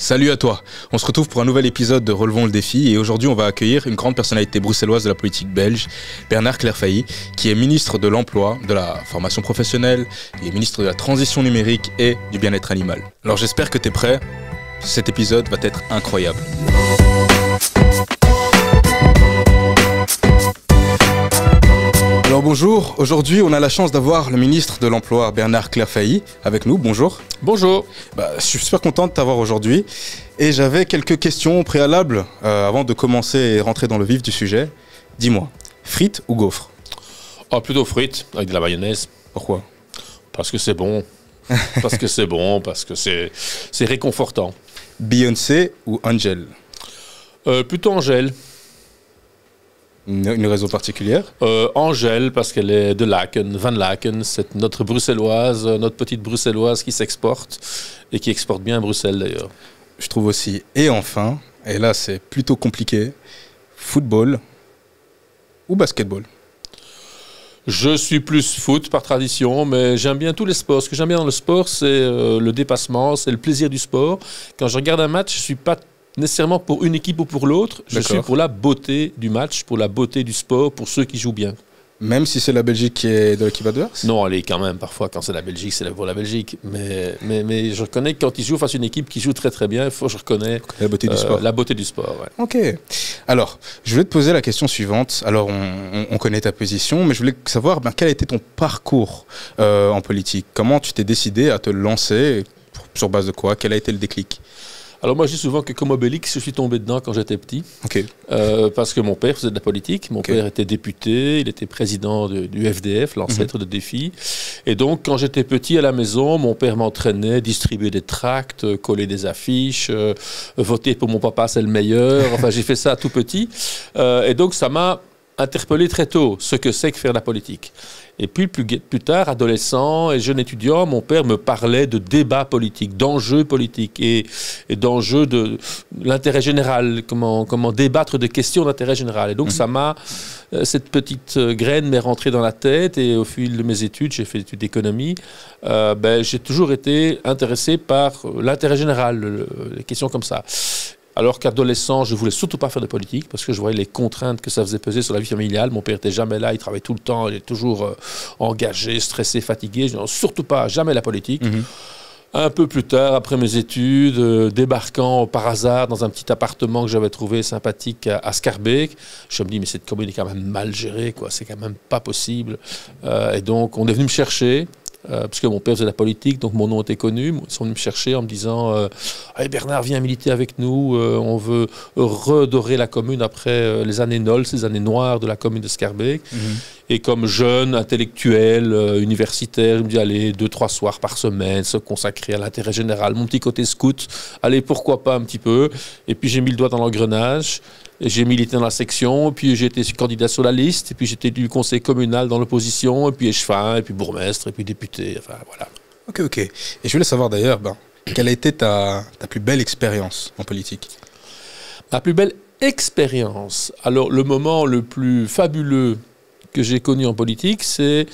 Salut à toi, on se retrouve pour un nouvel épisode de Relevons le défi et aujourd'hui on va accueillir une grande personnalité bruxelloise de la politique belge, Bernard Clairfailly, qui est ministre de l'Emploi, de la formation professionnelle, il est ministre de la transition numérique et du bien-être animal. Alors j'espère que tu es prêt, cet épisode va être incroyable. Alors bonjour, aujourd'hui on a la chance d'avoir le ministre de l'Emploi Bernard Clairfailly avec nous, bonjour. Bonjour. Je suis super content de t'avoir aujourd'hui et j'avais quelques questions préalables avant de commencer et rentrer dans le vif du sujet. Dis-moi, frites ou gaufres? Plutôt frites avec de la mayonnaise. Pourquoi? Parce que c'est bon. Parce que c'est bon, parce que c'est réconfortant. Beyoncé ou Angèle? Plutôt Angèle. Une raison particulière? Angèle, parce qu'elle est de Laken, Van Laken, c'est notre bruxelloise, notre petite bruxelloise qui s'exporte et qui exporte bien à Bruxelles d'ailleurs. Je trouve aussi. Et enfin, et là c'est plutôt compliqué, football ou basketball? Je suis plus foot par tradition, mais j'aime bien tous les sports. Ce que j'aime bien dans le sport, c'est le dépassement, c'est le plaisir du sport. Quand je regarde un match, je ne suis pas nécessairement pour une équipe ou pour l'autre, je suis pour la beauté du match, pour la beauté du sport, pour ceux qui jouent bien. Même si c'est la Belgique qui est de l'équipe adverse? Non, allez, quand même, parfois, quand c'est la Belgique, c'est pour la Belgique. Mais je reconnais que quand ils jouent face à une équipe qui joue très très bien, je reconnais la beauté du sport. La beauté du sport, ouais. Ok. Alors, je voulais te poser la question suivante. Alors, on connaît ta position, mais je voulais savoir quel a été ton parcours en politique. Comment tu t'es décidé à te lancer? Sur base de quoi? Quel a été le déclic? Alors moi je dis souvent que comme Obélix, je suis tombé dedans quand j'étais petit. Okay. Parce que mon père faisait de la politique, mon père était député, il était président du FDF, l'ancêtre de Défi. Et donc quand j'étais petit à la maison, mon père m'entraînait, distribuer des tracts, coller des affiches, voter pour mon papa c'est le meilleur. Enfin j'ai fait ça tout petit. Et donc ça m'a interpellé très tôt ce que c'est que faire de la politique. Et puis plus tard, adolescent et jeune étudiant, mon père me parlait de débats politiques, d'enjeux politiques et d'enjeux de l'intérêt général, comment débattre de questions d'intérêt général. Et donc cette petite graine m'est rentrée dans la tête et au fil de mes études, j'ai fait des études d'économie, j'ai toujours été intéressé par l'intérêt général, les questions comme ça. Alors qu'adolescent, je ne voulais surtout pas faire de politique parce que je voyais les contraintes que ça faisait peser sur la vie familiale. Mon père n'était jamais là, il travaillait tout le temps, il est toujours engagé, stressé, fatigué. Je ne surtout pas, jamais la politique. Un peu plus tard, après mes études, débarquant par hasard dans un petit appartement que j'avais trouvé sympathique à Schaerbeek, je me dis mais cette commune est quand même mal gérée, quoi. C'est quand même pas possible. Et donc on est venu me chercher. Parce que mon père faisait de la politique, donc mon nom était connu. Ils sont venus me chercher en me disant hey Bernard, viens militer avec nous, on veut redorer la commune après les années nolles, les années noires de la commune de Schaerbeek. Et comme jeune, intellectuel, universitaire, il me dit allez, 2-3 soirs par semaine, se consacrer à l'intérêt général. Mon petit côté scout, allez, pourquoi pas un petit peu. Et puis j'ai mis le doigt dans l'engrenage. J'ai milité dans la section, puis j'ai été candidat sur la liste, et puis j'étais du conseil communal dans l'opposition, et puis échevin, et puis bourgmestre, et puis député, enfin voilà. Ok. Et je voulais savoir d'ailleurs, quelle a été ta plus belle expérience en politique? Ma plus belle expérience? Alors le moment le plus fabuleux que j'ai connu en politique, c'est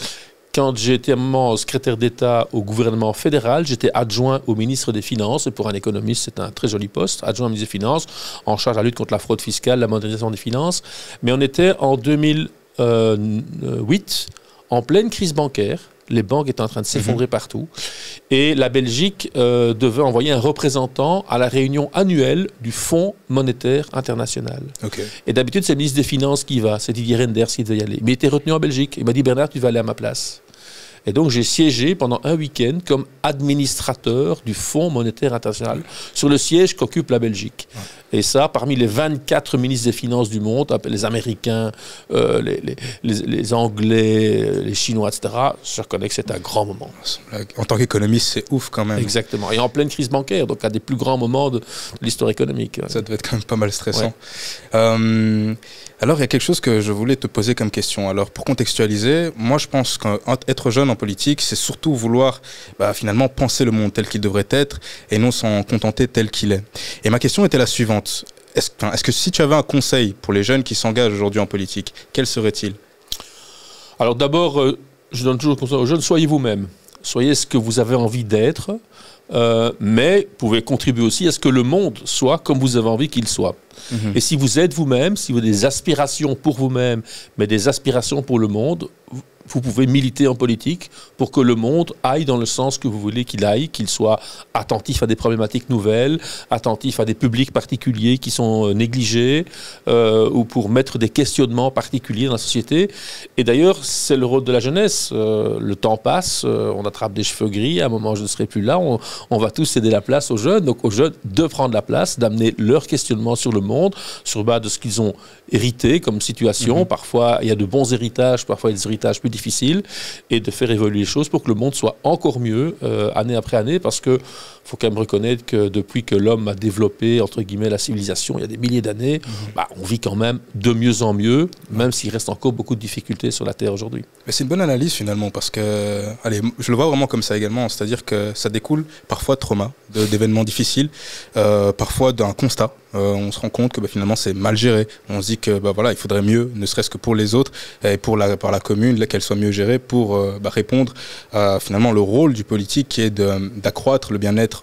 quand j'étais à un moment secrétaire d'État au gouvernement fédéral, j'étais adjoint au ministre des Finances, et pour un économiste, c'est un très joli poste, adjoint au ministre des Finances, en charge de la lutte contre la fraude fiscale, la modernisation des finances. Mais on était en 2008, en pleine crise bancaire. Les banques étaient en train de s'effondrer partout. Et la Belgique devait envoyer un représentant à la réunion annuelle du Fonds monétaire international. Et d'habitude, c'est le ministre des Finances qui y va. C'est Didier Reynders qui devait y aller. Mais il était retenu en Belgique. Il m'a dit, Bernard, tu vas aller à ma place. Et donc, j'ai siégé pendant un week-end comme administrateur du Fonds monétaire international sur le siège qu'occupe la Belgique. Et ça, parmi les 24 ministres des Finances du monde, les Américains, les Anglais, les Chinois, etc., je reconnais que c'est un grand moment. En tant qu'économiste, c'est ouf quand même. Exactement. Et en pleine crise bancaire, donc à des plus grands moments de l'histoire économique. Ça devait être quand même pas mal stressant. Ouais. Alors, il y a quelque chose que je voulais te poser comme question. Alors, pour contextualiser, moi, je pense qu'être jeune en politique, c'est surtout vouloir finalement penser le monde tel qu'il devrait être et non s'en contenter tel qu'il est. Et ma question était la suivante. Est-ce que si tu avais un conseil pour les jeunes qui s'engagent aujourd'hui en politique, quel serait-il? Alors d'abord, je donne toujours conseil aux jeunes, soyez vous-même. soyez ce que vous avez envie d'être, mais vous pouvez contribuer aussi à ce que le monde soit comme vous avez envie qu'il soit. Et si vous êtes vous-même, si vous avez des aspirations pour vous-même, mais des aspirations pour le monde, vous pouvez militer en politique pour que le monde aille dans le sens que vous voulez qu'il aille, qu'il soit attentif à des problématiques nouvelles, attentif à des publics particuliers qui sont négligés, ou pour mettre des questionnements particuliers dans la société. Et d'ailleurs, c'est le rôle de la jeunesse. Le temps passe, on attrape des cheveux gris, à un moment je ne serai plus là, on va tous céder la place aux jeunes. Donc aux jeunes de prendre la place, d'amener leurs questionnements sur le monde, sur base de ce qu'ils ont hérité comme situation. Parfois, il y a de bons héritages, parfois il y a des héritages plus difficiles, et de faire évoluer les choses pour que le monde soit encore mieux année après année, parce que faut quand même reconnaître que depuis que l'homme a développé, entre guillemets, la civilisation, il y a des milliers d'années, on vit quand même de mieux en mieux, même s'il reste encore beaucoup de difficultés sur la Terre aujourd'hui. Mais c'est une bonne analyse finalement, parce que, allez, je le vois vraiment comme ça également, c'est-à-dire que ça découle parfois de traumas, d'événements difficiles, parfois d'un constat. On se rend compte que finalement c'est mal géré. On se dit que voilà, il faudrait mieux, ne serait-ce que pour les autres et par la commune, qu'elle soit mieux gérée pour répondre à finalement le rôle du politique qui est d'accroître le bien-être,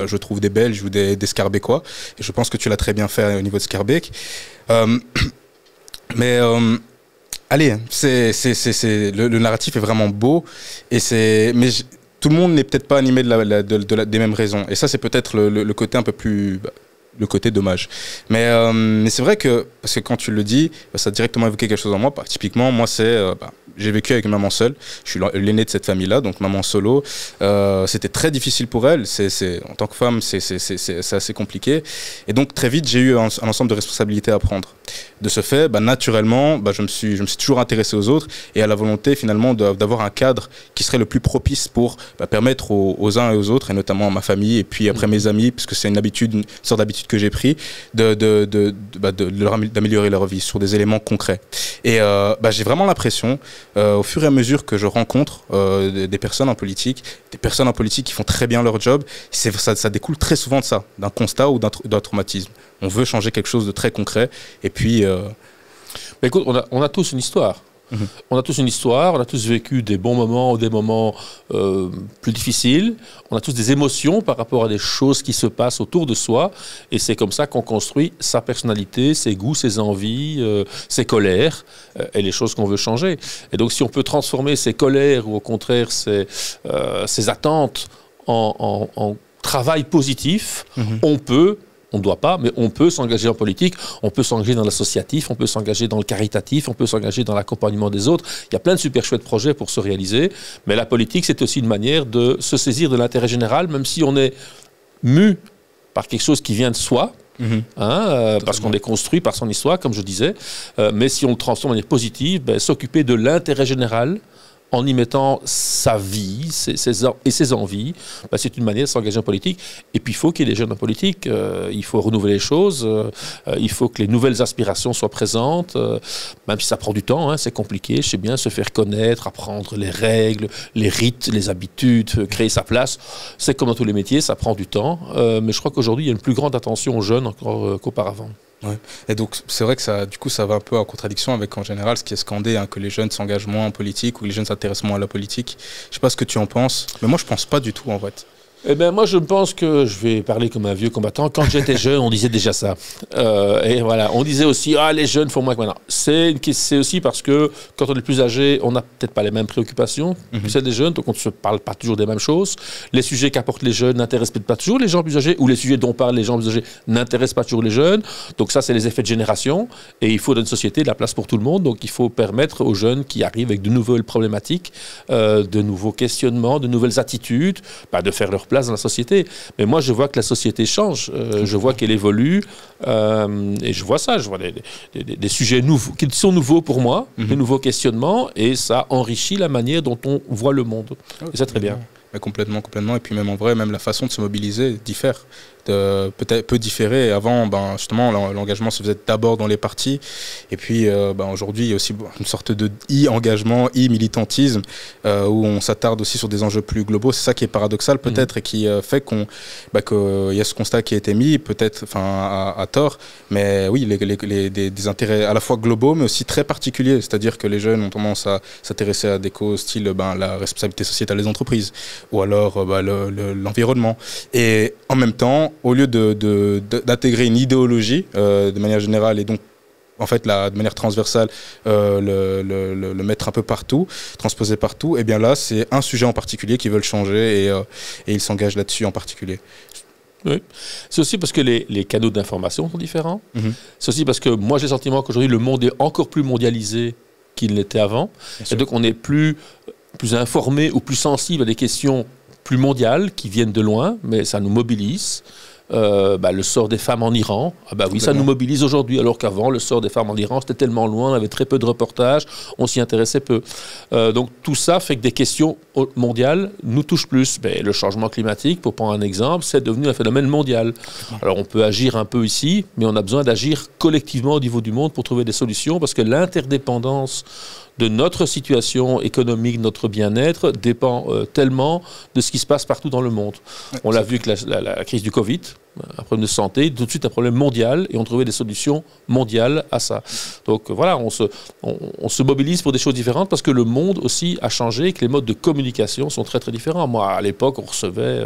je trouve, des Belges ou des Schaerbeckois. Et je pense que tu l'as très bien fait au niveau de Schaerbeek. Allez, le narratif est vraiment beau, mais tout le monde n'est peut-être pas animé des mêmes raisons. Et ça, c'est peut-être le côté un peu plus... le côté dommage. Mais c'est vrai que, parce que quand tu le dis, ça a directement évoqué quelque chose en moi. Typiquement, moi, j'ai vécu avec une maman seule. Je suis l'aîné de cette famille-là, donc maman solo. C'était très difficile pour elle. En tant que femme, c'est assez compliqué. Et donc, très vite, j'ai eu un ensemble de responsabilités à prendre. De ce fait, naturellement, je me suis toujours intéressé aux autres et à la volonté, finalement, d'avoir un cadre qui serait le plus propice pour permettre aux uns et aux autres, et notamment à ma famille, et puis après mes amis, puisque c'est une sorte d'habitude que j'ai pris, d'améliorer leur vie sur des éléments concrets. Et j'ai vraiment l'impression, au fur et à mesure que je rencontre des personnes en politique qui font très bien leur job, ça découle très souvent de ça, d'un constat ou d'un traumatisme. On veut changer quelque chose de très concret, et puis... Mais écoute, on a tous une histoire. On a tous une histoire, on a tous vécu des bons moments ou des moments plus difficiles. On a tous des émotions par rapport à des choses qui se passent autour de soi. Et c'est comme ça qu'on construit sa personnalité, ses goûts, ses envies, ses colères et les choses qu'on veut changer. Et donc si on peut transformer ces colères ou au contraire ces attentes en travail positif, on ne doit pas, mais on peut s'engager en politique, on peut s'engager dans l'associatif, on peut s'engager dans le caritatif, on peut s'engager dans l'accompagnement des autres. Il y a plein de super chouettes projets pour se réaliser, mais la politique, c'est aussi une manière de se saisir de l'intérêt général, même si on est mu par quelque chose qui vient de soi, parce qu'on est construit par son histoire, comme je disais, mais si on le transforme de manière positive, s'occuper de l'intérêt général, en y mettant sa vie et ses envies, c'est une manière de s'engager en politique. Et puis il faut qu'il y ait des jeunes en politique, il faut renouveler les choses, il faut que les nouvelles aspirations soient présentes, même si ça prend du temps, c'est compliqué, je sais bien, se faire connaître, apprendre les règles, les rites, les habitudes, créer sa place, c'est comme dans tous les métiers, ça prend du temps, mais je crois qu'aujourd'hui il y a une plus grande attention aux jeunes encore qu'auparavant. Ouais. Et donc c'est vrai que ça va un peu en contradiction avec en général ce qui est scandé, que les jeunes s'engagent moins en politique ou que les jeunes s'intéressent moins à la politique. Je sais pas ce que tu en penses, mais moi je pense pas du tout en fait. Eh bien, moi, je pense que je vais parler comme un vieux combattant. Quand j'étais jeune, on disait déjà ça. Et voilà, on disait aussi, les jeunes font moins que maintenant. C'est aussi parce que quand on est plus âgé, on n'a peut-être pas les mêmes préoccupations que celles des jeunes, donc on ne se parle pas toujours des mêmes choses. Les sujets qu'apportent les jeunes n'intéressent peut-être pas toujours les gens plus âgés, ou les sujets dont parlent les gens plus âgés n'intéressent pas toujours les jeunes. Donc ça, c'est les effets de génération. Et il faut dans une société de la place pour tout le monde. Donc il faut permettre aux jeunes qui arrivent avec de nouvelles problématiques, de nouveaux questionnements, de nouvelles attitudes, de faire leur place dans la société. Mais moi, je vois que la société change. Je vois qu'elle évolue. Et je vois ça. Je vois des sujets nouveaux, qui sont nouveaux pour moi, des nouveaux questionnements. Et ça enrichit la manière dont on voit le monde. Et c'est très bien. Mais complètement. Et puis même en vrai, même la façon de se mobiliser diffère. peut différer. Avant, justement, l'engagement se faisait d'abord dans les partis. Et puis, aujourd'hui, il y a aussi une sorte de e-engagement, e-militantisme, où on s'attarde aussi sur des enjeux plus globaux. C'est ça qui est paradoxal, peut-être, et qui fait qu'il y a ce constat qui a été mis, peut-être à tort. Mais oui, des intérêts à la fois globaux, mais aussi très particuliers. C'est-à-dire que les jeunes ont tendance à s'intéresser à des causes style la responsabilité sociétale des entreprises, ou alors l'environnement. Et en même temps, au lieu d'intégrer une idéologie de manière générale, et donc en fait de manière transversale le mettre un peu partout, transposer partout, et bien là c'est un sujet en particulier qu'ils veulent changer, et ils s'engagent là-dessus en particulier. Oui. C'est aussi parce que les canaux d'information sont différents. C'est aussi parce que moi j'ai le sentiment qu'aujourd'hui le monde est encore plus mondialisé qu'il l'était avant. Et donc on est plus informé ou plus sensible à des questions plus mondiales qui viennent de loin, mais ça nous mobilise. Le sort des femmes en Iran, oui, ça nous mobilise aujourd'hui, alors qu'avant, le sort des femmes en Iran, c'était tellement loin, on avait très peu de reportages, on s'y intéressait peu. Donc tout ça fait que des questions mondiales nous touchent plus. Le changement climatique, pour prendre un exemple, c'est devenu un phénomène mondial. Alors on peut agir un peu ici, mais on a besoin d'agir collectivement au niveau du monde pour trouver des solutions, parce que l'interdépendance de notre situation économique, notre bien-être, dépend tellement de ce qui se passe partout dans le monde. On l'a vu avec la crise du Covid, un problème de santé, tout de suite un problème mondial, et on trouvait des solutions mondiales à ça. Donc voilà, on se mobilise pour des choses différentes, parce que le monde aussi a changé, et que les modes de communication sont très très différents. Moi, à l'époque, on recevait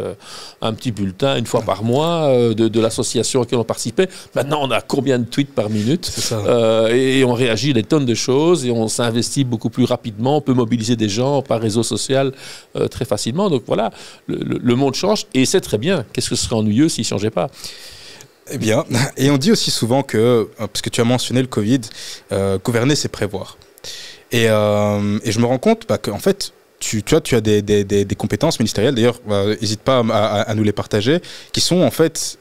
un petit bulletin une fois par mois de l'association à laquelle on participait. Maintenant, on a combien de tweets par minute, et on réagit à des tonnes de choses, et on s'investit beaucoup plus rapidement, on peut mobiliser des gens par réseau social très facilement. Donc voilà, le monde change, et c'est très bien. Qu'est-ce que ce serait ennuyeux s'il ne changeait pas? Eh bien, et on dit aussi souvent que, parce que tu as mentionné le Covid, gouverner c'est prévoir. Et je me rends compte qu'en fait, tu as des compétences ministérielles, d'ailleurs, n'hésite pas à nous les partager, qui sont en fait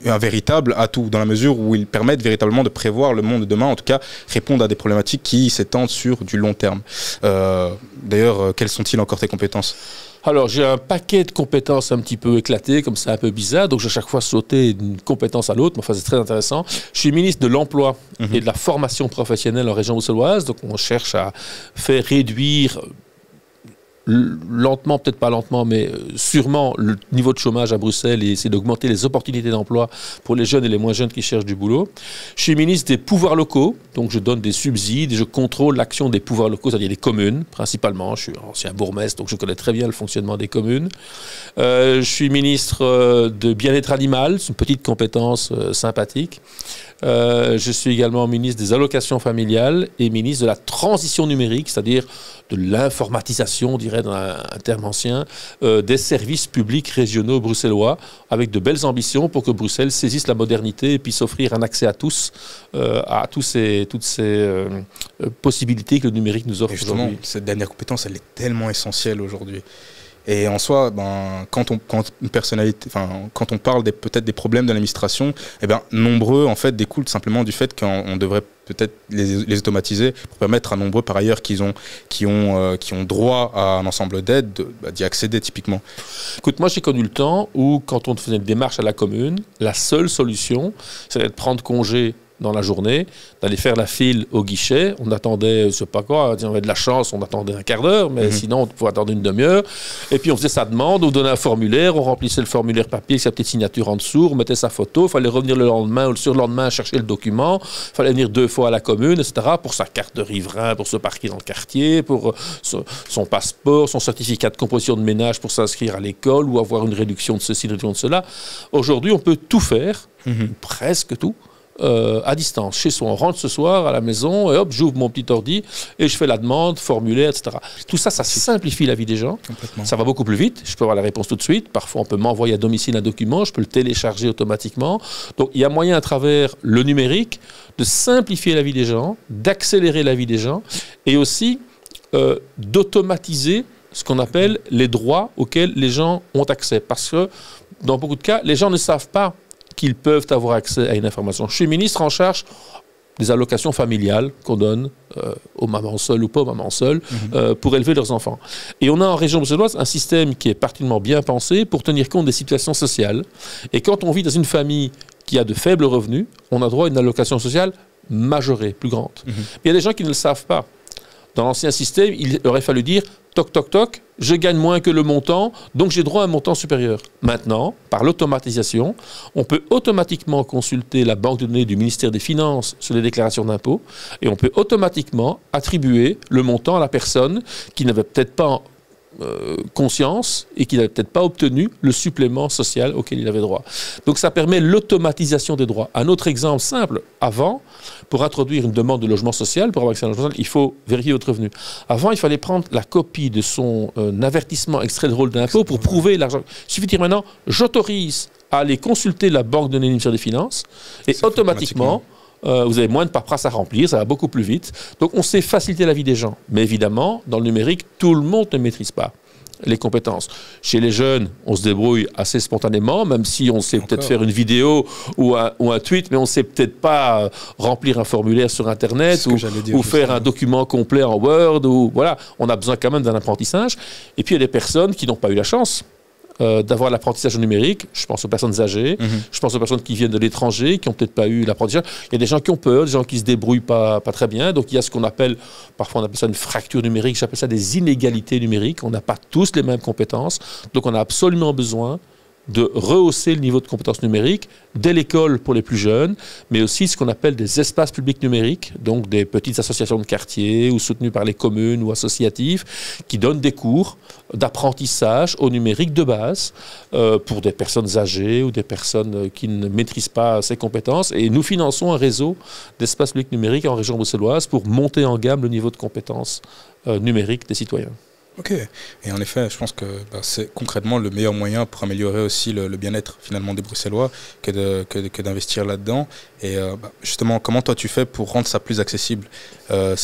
un véritable atout, dans la mesure où ils permettent véritablement de prévoir le monde de demain, en tout cas répondre à des problématiques qui s'étendent sur du long terme. D'ailleurs, quelles sont-ils encore tes compétences ? Alors, j'ai un paquet de compétences un petit peu éclatées, comme c'est un peu bizarre, donc j'ai à chaque fois sauté d'une compétence à l'autre, mais enfin c'est très intéressant. Je suis ministre de l'Emploi et de la formation professionnelle en région bruxelloise, donc on cherche à faire réduire lentement, peut-être pas lentement, mais sûrement le niveau de chômage à Bruxelles, et essayer d'augmenter les opportunités d'emploi pour les jeunes et les moins jeunes qui cherchent du boulot. Je suis ministre des pouvoirs locaux, donc je donne des subsides et je contrôle l'action des pouvoirs locaux, c'est-à-dire des communes, principalement. Je suis ancien bourgmestre, donc je connais très bien le fonctionnement des communes. Je suis ministre de bien-être animal, c'est une petite compétence sympathique. Je suis également ministre des allocations familiales et ministre de la transition numérique, c'est-à-dire de l'informatisation, on dirait dans un terme ancien, des services publics régionaux bruxellois, avec de belles ambitions pour que Bruxelles saisisse la modernité et puisse offrir un accès à tous, à toutes ces possibilités que le numérique nous offre aujourd'hui. Cette dernière compétence, elle est tellement essentielle aujourd'hui. Et en soi, quand on parle peut-être des problèmes de l'administration, nombreux en fait découlent simplement du fait qu'on devrait peut-être les automatiser pour permettre à nombreux par ailleurs qui ont droit à un ensemble d'aides d'y accéder typiquement. Écoute, moi j'ai connu le temps où quand on faisait une démarche à la commune, la seule solution c'était de prendre congé dans la journée, d'aller faire la file au guichet. On attendait, je sais pas quoi, on avait de la chance, on attendait un quart d'heure, mais sinon on pouvait attendre une demi-heure. Et puis on faisait sa demande, on donnait un formulaire, on remplissait le formulaire papier avec sa petite signature en dessous, on mettait sa photo, il fallait revenir le lendemain ou le surlendemain chercher le document, il fallait venir 2 fois à la commune, etc. pour sa carte de riverain, pour se parquer dans le quartier, pour son passeport, son certificat de composition de ménage pour s'inscrire à l'école ou avoir une réduction de ceci, une réduction de cela. Aujourd'hui, on peut tout faire, presque tout, à distance, chez soi. On rentre ce soir à la maison et hop, j'ouvre mon petit ordi et je fais la demande, formulaire, etc. Tout ça, ça simplifie la vie des gens. Ça va beaucoup plus vite. Je peux avoir la réponse tout de suite. Parfois, on peut m'envoyer à domicile un document, je peux le télécharger automatiquement. Donc, il y a moyen à travers le numérique de simplifier la vie des gens, d'accélérer la vie des gens et aussi d'automatiser ce qu'on appelle les droits auxquels les gens ont accès. Parce que, dans beaucoup de cas, les gens ne savent pas qu'ils peuvent avoir accès à une information. Je suis ministre en charge des allocations familiales qu'on donne aux mamans seules ou pas aux mamans seules pour élever leurs enfants. Et on a en région bruxelloise un système qui est particulièrement bien pensé pour tenir compte des situations sociales. Et quand on vit dans une famille qui a de faibles revenus, on a droit à une allocation sociale majorée, plus grande. Mais il y a des gens qui ne le savent pas. Dans l'ancien système, il aurait fallu dire toc, toc, toc, je gagne moins que le montant, donc j'ai droit à un montant supérieur. Maintenant, par l'automatisation, on peut automatiquement consulter la banque de données du ministère des Finances sur les déclarations d'impôts et on peut automatiquement attribuer le montant à la personne qui n'avait peut-être pas conscience et qui n'avait peut-être pas obtenu le supplément social auquel il avait droit. Donc ça permet l'automatisation des droits. Un autre exemple simple, avant, pour introduire une demande de logement social, pour avoir accès à un logement social, il faut vérifier votre revenu. Avant, il fallait prendre la copie de son avertissement extrait de rôle d'impôt pour prouver l'argent. Il suffit de dire maintenant, j'autorise à aller consulter la banque de données du ministère des Finances et automatiquement vous avez moins de paperasse à remplir, ça va beaucoup plus vite. Donc on sait faciliter la vie des gens. Mais évidemment, dans le numérique, tout le monde ne maîtrise pas les compétences. Chez les jeunes, on se débrouille assez spontanément, même si on sait peut-être faire une vidéo ou un tweet, mais on ne sait peut-être pas remplir un formulaire sur Internet ou faire un document complet en Word. Voilà, on a besoin quand même d'un apprentissage. Et puis il y a des personnes qui n'ont pas eu la chance d'avoir l'apprentissage numérique. Je pense aux personnes âgées, je pense aux personnes qui viennent de l'étranger, qui n'ont peut-être pas eu l'apprentissage. Il y a des gens qui ont peur, des gens qui ne se débrouillent pas très bien. Donc il y a ce qu'on appelle, parfois on appelle ça une fracture numérique, j'appelle ça des inégalités numériques. On n'a pas tous les mêmes compétences. Donc on a absolument besoin de rehausser le niveau de compétences numériques dès l'école pour les plus jeunes, mais aussi ce qu'on appelle des espaces publics numériques, donc des petites associations de quartier ou soutenues par les communes ou associatifs, qui donnent des cours d'apprentissage au numérique de base pour des personnes âgées ou des personnes qui ne maîtrisent pas ces compétences. Et nous finançons un réseau d'espaces publics numériques en région bruxelloise pour monter en gamme le niveau de compétences numériques des citoyens. Ok, et en effet, je pense que c'est concrètement le meilleur moyen pour améliorer aussi le bien-être finalement des Bruxellois que d'investir là-dedans. Et justement, comment toi tu fais pour rendre ça plus accessible, le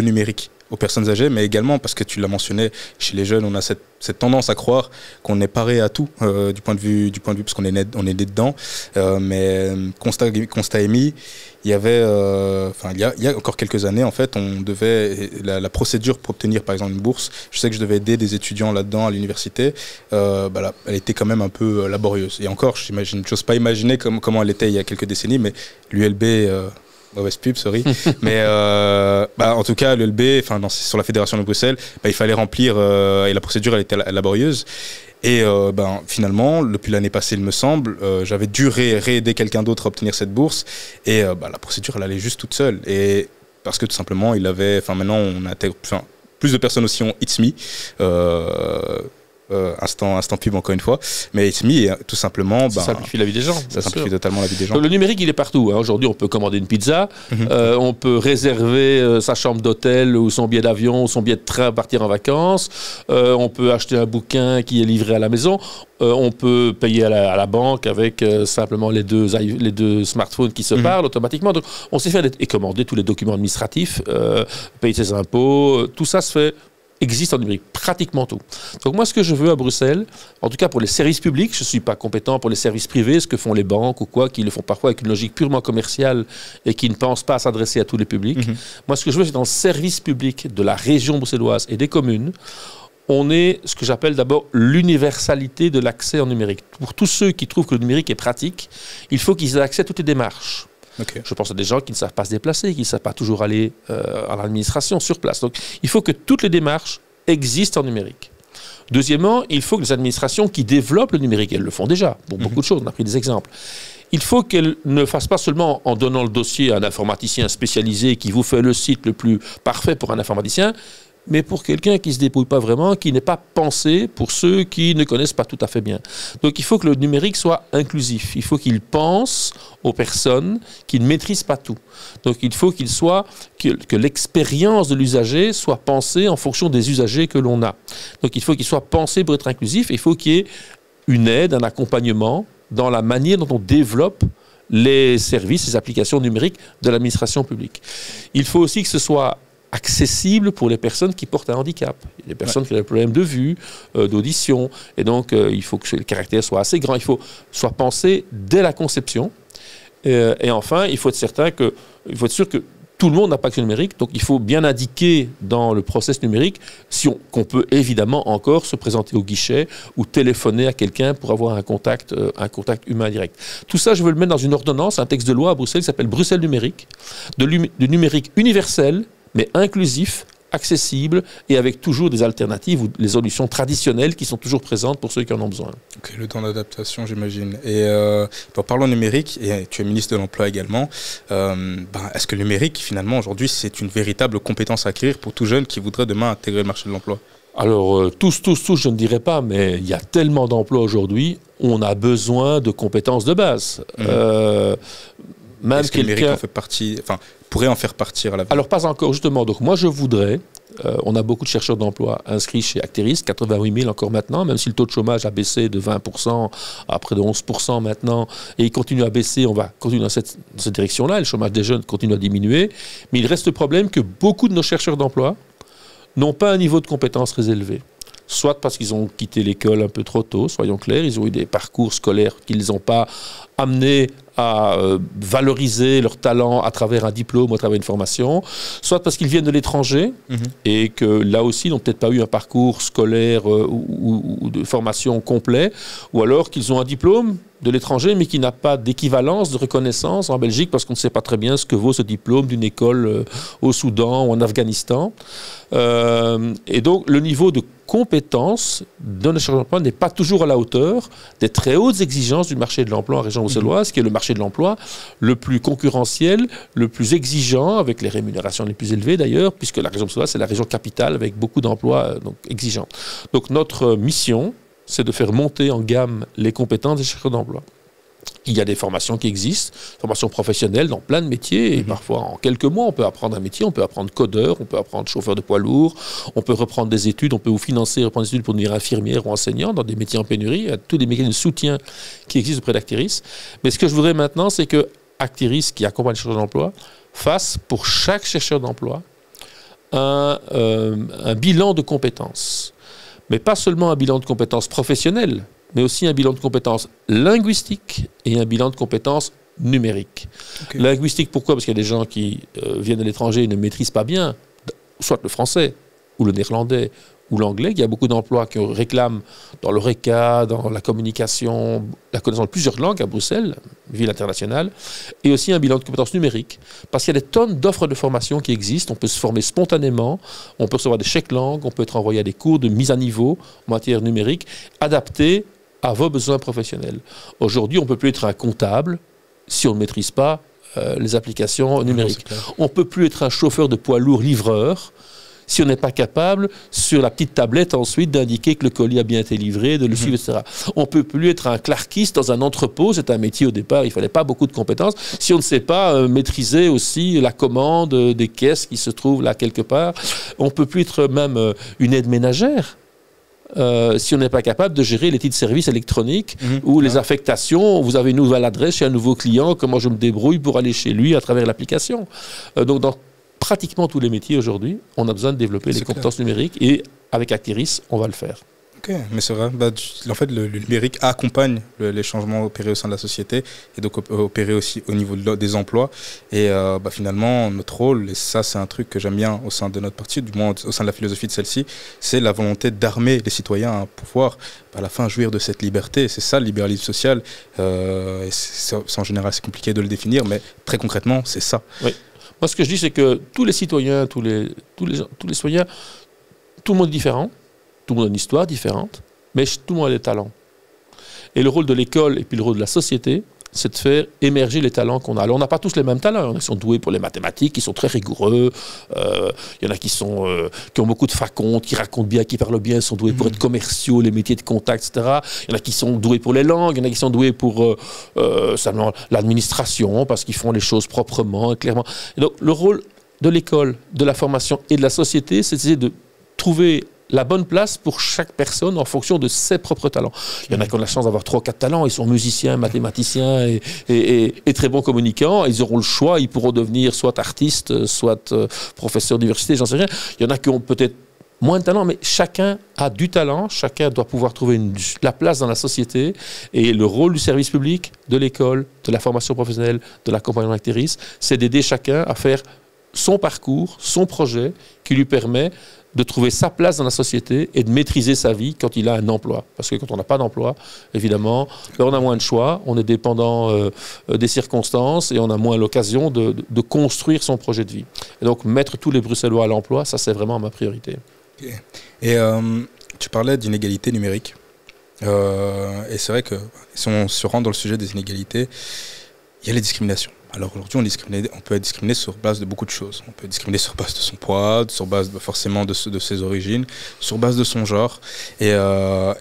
numérique aux personnes âgées, mais également parce que tu l'as mentionné, chez les jeunes, on a cette tendance à croire qu'on est paré à tout du point de vue parce qu'on est né dedans. Mais constat émis, il y avait, il y a encore quelques années, en fait, on devait la procédure pour obtenir, par exemple, une bourse. Je sais que je devais aider des étudiants là-dedans à l'université. Elle était quand même un peu laborieuse. Et encore, j'ose pas imaginer comment elle était il y a quelques décennies, mais l'ULB. Mauvaise pub, sorry. Mais en tout cas, l'ULB, sur la Fédération de Bruxelles, il fallait remplir, et la procédure elle était laborieuse. Et finalement, depuis l'année passée, il me semble, j'avais dû réaider quelqu'un d'autre à obtenir cette bourse. Et la procédure, elle allait juste toute seule. Et parce que tout simplement, maintenant, on intègre, plus de personnes aussi ont It's Me. Instant pub encore une fois, mais It's Me, tout simplement, ça simplifie la vie des gens. Ça simplifie totalement la vie des gens. Donc, le numérique, il est partout. Aujourd'hui, on peut commander une pizza, on peut réserver sa chambre d'hôtel ou son billet d'avion ou son billet de train, partir en vacances. On peut acheter un bouquin qui est livré à la maison. On peut payer à la banque avec simplement les deux smartphones qui se parlent automatiquement. Donc, on sait faire et commander tous les documents administratifs, payer ses impôts. Tout ça existe en numérique, pratiquement tout. Donc moi, ce que je veux à Bruxelles, en tout cas pour les services publics, je ne suis pas compétent pour les services privés, ce que font les banques ou quoi, qui le font parfois avec une logique purement commerciale et qui ne pensent pas à s'adresser à tous les publics. Moi, ce que je veux, c'est dans le service public de la région bruxelloise et des communes, on est ce que j'appelle d'abord l'universalité de l'accès en numérique. Pour tous ceux qui trouvent que le numérique est pratique, il faut qu'ils aient accès à toutes les démarches. Okay. Je pense à des gens qui ne savent pas se déplacer, qui ne savent pas toujours aller à l'administration sur place. Donc, il faut que toutes les démarches existent en numérique. Deuxièmement, il faut que les administrations qui développent le numérique, elles le font déjà, pour beaucoup de choses, on a pris des exemples. Il faut qu'elles ne fassent pas seulement en donnant le dossier à un informaticien spécialisé qui vous fait le site le plus parfait pour un informaticien, mais pour quelqu'un qui ne se débrouille pas vraiment, qui n'est pas pensé pour ceux qui ne connaissent pas tout à fait bien. Donc il faut que le numérique soit inclusif. Il faut qu'il pense aux personnes qui ne maîtrisent pas tout. Donc il faut que l'expérience de l'usager soit pensée en fonction des usagers que l'on a. Donc il faut qu'il soit pensé pour être inclusif. Et il faut qu'il y ait une aide, un accompagnement dans la manière dont on développe les services, les applications numériques de l'administration publique. Il faut aussi que ce soit accessible pour les personnes qui portent un handicap. Les personnes qui ont des problèmes de vue, d'audition. Et donc, il faut que le caractère soit assez grand. Il faut soit pensé dès la conception. Et enfin, il faut être sûr que tout le monde n'a pas accès au numérique, donc il faut bien indiquer dans le process numérique qu'on peut évidemment encore se présenter au guichet ou téléphoner à quelqu'un pour avoir un contact humain direct. Tout ça, je veux le mettre dans une ordonnance, un texte de loi à Bruxelles qui s'appelle Bruxelles numérique, de numérique universel, mais inclusif, accessible et avec toujours des alternatives ou les solutions traditionnelles qui sont toujours présentes pour ceux qui en ont besoin. Ok, le temps d'adaptation, j'imagine. Et parlons numérique, et tu es ministre de l'Emploi également, est-ce que le numérique, finalement, aujourd'hui, c'est une véritable compétence à acquérir pour tout jeune qui voudrait demain intégrer le marché de l'emploi? Alors, tous, je ne dirais pas, mais il y a tellement d'emplois aujourd'hui, on a besoin de compétences de base. Même est-ce que le numérique en fait partie, pourrait en faire partir à l'avenir? Alors, pas encore, justement. Donc, moi, je voudrais... on a beaucoup de chercheurs d'emploi inscrits chez Acteris, 88 000 encore maintenant, même si le taux de chômage a baissé de 20% à près de 11% maintenant, et il continue à baisser, on va continuer dans cette direction-là, le chômage des jeunes continue à diminuer, mais il reste le problème que beaucoup de nos chercheurs d'emploi n'ont pas un niveau de compétence très élevé. Soit parce qu'ils ont quitté l'école un peu trop tôt, soyons clairs, ils ont eu des parcours scolaires qui ne les ont pas amenés à valoriser leur talent à travers un diplôme ou à travers une formation, soit parce qu'ils viennent de l'étranger et que là aussi, ils n'ont peut-être pas eu un parcours scolaire ou de formation complet, ou alors qu'ils ont un diplôme de l'étranger mais qui n'a pas d'équivalence, de reconnaissance en Belgique parce qu'on ne sait pas très bien ce que vaut ce diplôme d'une école au Soudan ou en Afghanistan. Et donc, le niveau de compétence de nos chercheurs d'emploi n'est pas toujours à la hauteur des très hautes exigences du marché de l'emploi en région bruxelloise, qui est le marché de l'emploi le plus concurrentiel, le plus exigeant, avec les rémunérations les plus élevées d'ailleurs, puisque la région bruxelloise, c'est la région capitale avec beaucoup d'emplois exigeants. Donc notre mission, c'est de faire monter en gamme les compétences des chercheurs d'emploi. Il y a des formations qui existent, formations professionnelles dans plein de métiers, et parfois en quelques mois on peut apprendre un métier, on peut apprendre codeur, on peut apprendre chauffeur de poids lourd, on peut reprendre des études, on peut vous financer et reprendre des études pour devenir infirmière ou enseignant dans des métiers en pénurie. Il y a tous des mécanismes de soutien qui existent auprès d'Acteris. Mais ce que je voudrais maintenant, c'est que Acteris, qui accompagne les chercheurs d'emploi, fasse pour chaque chercheur d'emploi un bilan de compétences. Mais pas seulement un bilan de compétences professionnelles, mais aussi un bilan de compétences linguistiques et un bilan de compétences numériques. Okay. Linguistique, pourquoi? Parce qu'il y a des gens qui viennent de l'étranger et ne maîtrisent pas bien, soit le français, ou le néerlandais, ou l'anglais. Il y a beaucoup d'emplois qui réclament dans l'ORECA, dans la communication, la connaissance de plusieurs langues à Bruxelles, ville internationale, et aussi un bilan de compétences numériques. Parce qu'il y a des tonnes d'offres de formation qui existent, on peut se former spontanément, on peut recevoir des chèques langues, on peut être envoyé à des cours de mise à niveau en matière numérique, adaptés à vos besoins professionnels. Aujourd'hui, on ne peut plus être un comptable si on ne maîtrise pas les applications numériques. On ne peut plus être un chauffeur de poids lourd livreur si on n'est pas capable, sur la petite tablette ensuite, d'indiquer que le colis a bien été livré, de le suivre, etc. On ne peut plus être un clarkiste dans un entrepôt, c'est un métier au départ, il ne fallait pas beaucoup de compétences, si on ne sait pas maîtriser aussi la commande des caisses qui se trouvent là quelque part. On ne peut plus être même une aide ménagère. Si on n'est pas capable de gérer les titres de services électroniques ou les affectations, vous avez une nouvelle adresse chez un nouveau client, comment je me débrouille pour aller chez lui à travers l'application. Donc dans pratiquement tous les métiers aujourd'hui, on a besoin de développer les compétences numériques et avec Acteris, on va le faire. Ok, mais c'est vrai. En fait, le numérique accompagne les changements opérés au sein de la société et donc opérés aussi au niveau des emplois. Et finalement, notre rôle, et ça c'est un truc que j'aime bien au sein de notre parti, du moins au sein de la philosophie de celle-ci, c'est la volonté d'armer les citoyens à pouvoir à la fin jouir de cette liberté. C'est ça le libéralisme social. En général, c'est compliqué de le définir, mais très concrètement, c'est ça. Oui. Moi, ce que je dis, c'est que tous les citoyens, tous les citoyens, tout le monde est différent, tout le monde a une histoire différente, mais tout le monde a des talents. Et le rôle de l'école et puis le rôle de la société, c'est de faire émerger les talents qu'on a. Alors, on n'a pas tous les mêmes talents. Il y en a qui sont doués pour les mathématiques, qui sont très rigoureux. Il y en a qui ont beaucoup de facontes, qui racontent bien, qui parlent bien, sont doués pour être commerciaux, les métiers de contact, etc. Il y en a qui sont doués pour les langues, il y en a qui sont doués pour l'administration, parce qu'ils font les choses proprement et clairement. Et donc, le rôle de l'école, de la formation et de la société, c'est d'essayer de trouver la bonne place pour chaque personne en fonction de ses propres talents. Il y en a qui ont la chance d'avoir 3 ou 4 talents, ils sont musiciens, mathématiciens et très bons communicants, ils auront le choix, ils pourront devenir soit artistes, soit professeurs d'université, j'en sais rien. Il y en a qui ont peut-être moins de talent, mais chacun a du talent, chacun doit pouvoir trouver la place dans la société, et le rôle du service public, de l'école, de la formation professionnelle, de l'accompagnement activiste, c'est d'aider chacun à faire son parcours, son projet, qui lui permet de trouver sa place dans la société et de maîtriser sa vie quand il a un emploi. Parce que quand on n'a pas d'emploi, évidemment, on a moins de choix, on est dépendant des circonstances et on a moins l'occasion de construire son projet de vie. Et donc, mettre tous les Bruxellois à l'emploi, ça, c'est vraiment ma priorité. Okay. Et tu parlais d'inégalité numérique. Et c'est vrai que si on se rend dans le sujet des inégalités, il y a les discriminations. Alors aujourd'hui, on peut être discriminé sur base de beaucoup de choses. On peut être discriminé sur base de son poids, sur base forcément de ses origines, sur base de son genre. Et